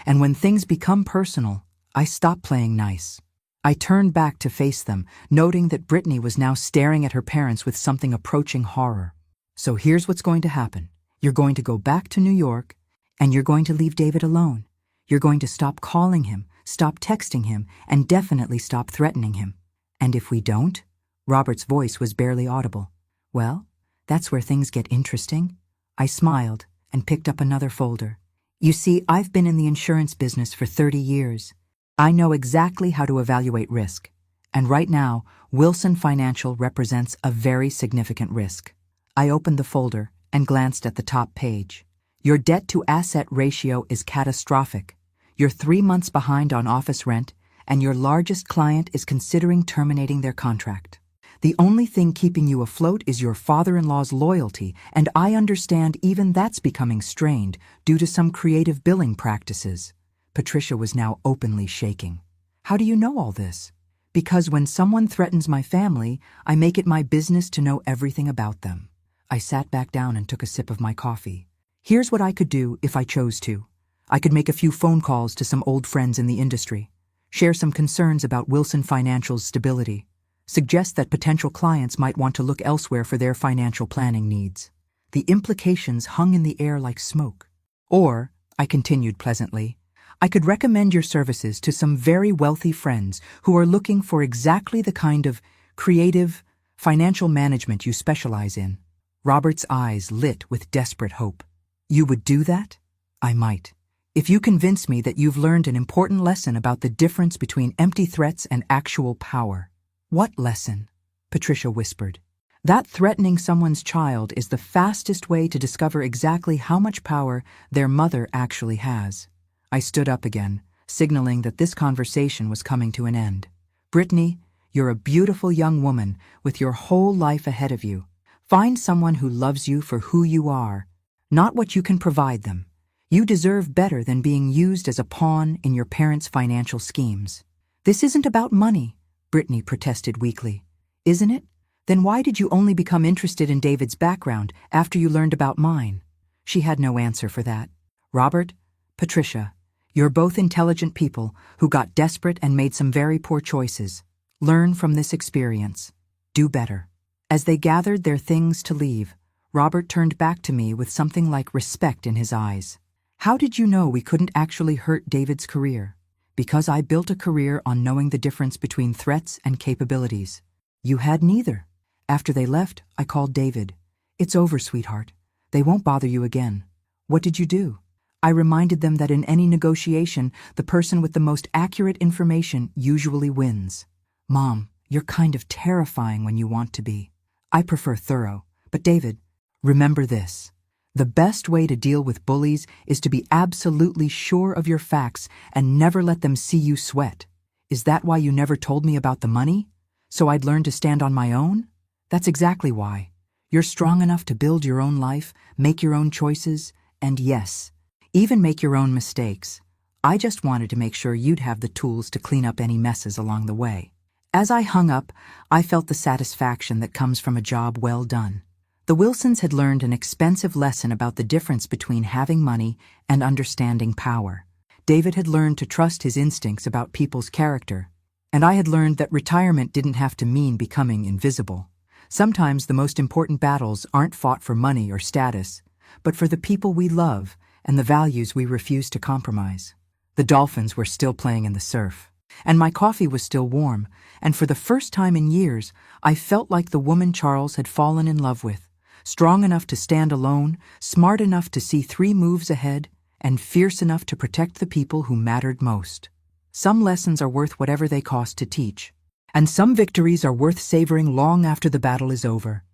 And when things become personal, I stop playing nice. I turned back to face them, noting that Brittany was now staring at her parents with something approaching horror. So here's what's going to happen. You're going to go back to New York, and you're going to leave David alone. You're going to stop calling him, stop texting him, and definitely stop threatening him. And if we don't? Robert's voice was barely audible. Well, that's where things get interesting. I smiled and picked up another folder. You see, I've been in the insurance business for 30 years. I know exactly how to evaluate risk. And right now, Wilson Financial represents a very significant risk. I opened the folder and glanced at the top page. Your debt-to-asset ratio is catastrophic. You're 3 months behind on office rent, and your largest client is considering terminating their contract. The only thing keeping you afloat is your father-in-law's loyalty, and I understand even that's becoming strained due to some creative billing practices. Patricia was now openly shaking. How do you know all this? Because when someone threatens my family, I make it my business to know everything about them. I sat back down and took a sip of my coffee. Here's what I could do if I chose to. I could make a few phone calls to some old friends in the industry, share some concerns about Wilson Financial's stability, suggest that potential clients might want to look elsewhere for their financial planning needs. The implications hung in the air like smoke. Or, I continued pleasantly, I could recommend your services to some very wealthy friends who are looking for exactly the kind of creative, financial management you specialize in. Robert's eyes lit with desperate hope. You would do that? I might. If you convince me that you've learned an important lesson about the difference between empty threats and actual power. What lesson? Patricia whispered. That threatening someone's child is the fastest way to discover exactly how much power their mother actually has. I stood up again, signaling that this conversation was coming to an end. Brittany, you're a beautiful young woman with your whole life ahead of you. Find someone who loves you for who you are, not what you can provide them. You deserve better than being used as a pawn in your parents' financial schemes. This isn't about money, Brittany protested weakly. Isn't it? Then why did you only become interested in David's background after you learned about mine? She had no answer for that. Robert, Patricia, you're both intelligent people who got desperate and made some very poor choices. Learn from this experience. Do better. As they gathered their things to leave, Robert turned back to me with something like respect in his eyes. How did you know we couldn't actually hurt David's career? Because I built a career on knowing the difference between threats and capabilities. You had neither. After they left, I called David. It's over, sweetheart. They won't bother you again. What did you do? I reminded them that in any negotiation, the person with the most accurate information usually wins. Mom, you're kind of terrifying when you want to be. I prefer thorough. But David, remember this. The best way to deal with bullies is to be absolutely sure of your facts and never let them see you sweat. Is that why you never told me about the money? So I'd learn to stand on my own? That's exactly why. You're strong enough to build your own life, make your own choices, and yes, even make your own mistakes. I just wanted to make sure you'd have the tools to clean up any messes along the way. As I hung up, I felt the satisfaction that comes from a job well done. The Wilsons had learned an expensive lesson about the difference between having money and understanding power. David had learned to trust his instincts about people's character, and I had learned that retirement didn't have to mean becoming invisible. Sometimes the most important battles aren't fought for money or status, but for the people we love and the values we refuse to compromise. The dolphins were still playing in the surf, and my coffee was still warm, and for the first time in years, I felt like the woman Charles had fallen in love with, strong enough to stand alone, smart enough to see 3 moves ahead, and fierce enough to protect the people who mattered most. Some lessons are worth whatever they cost to teach, and some victories are worth savoring long after the battle is over.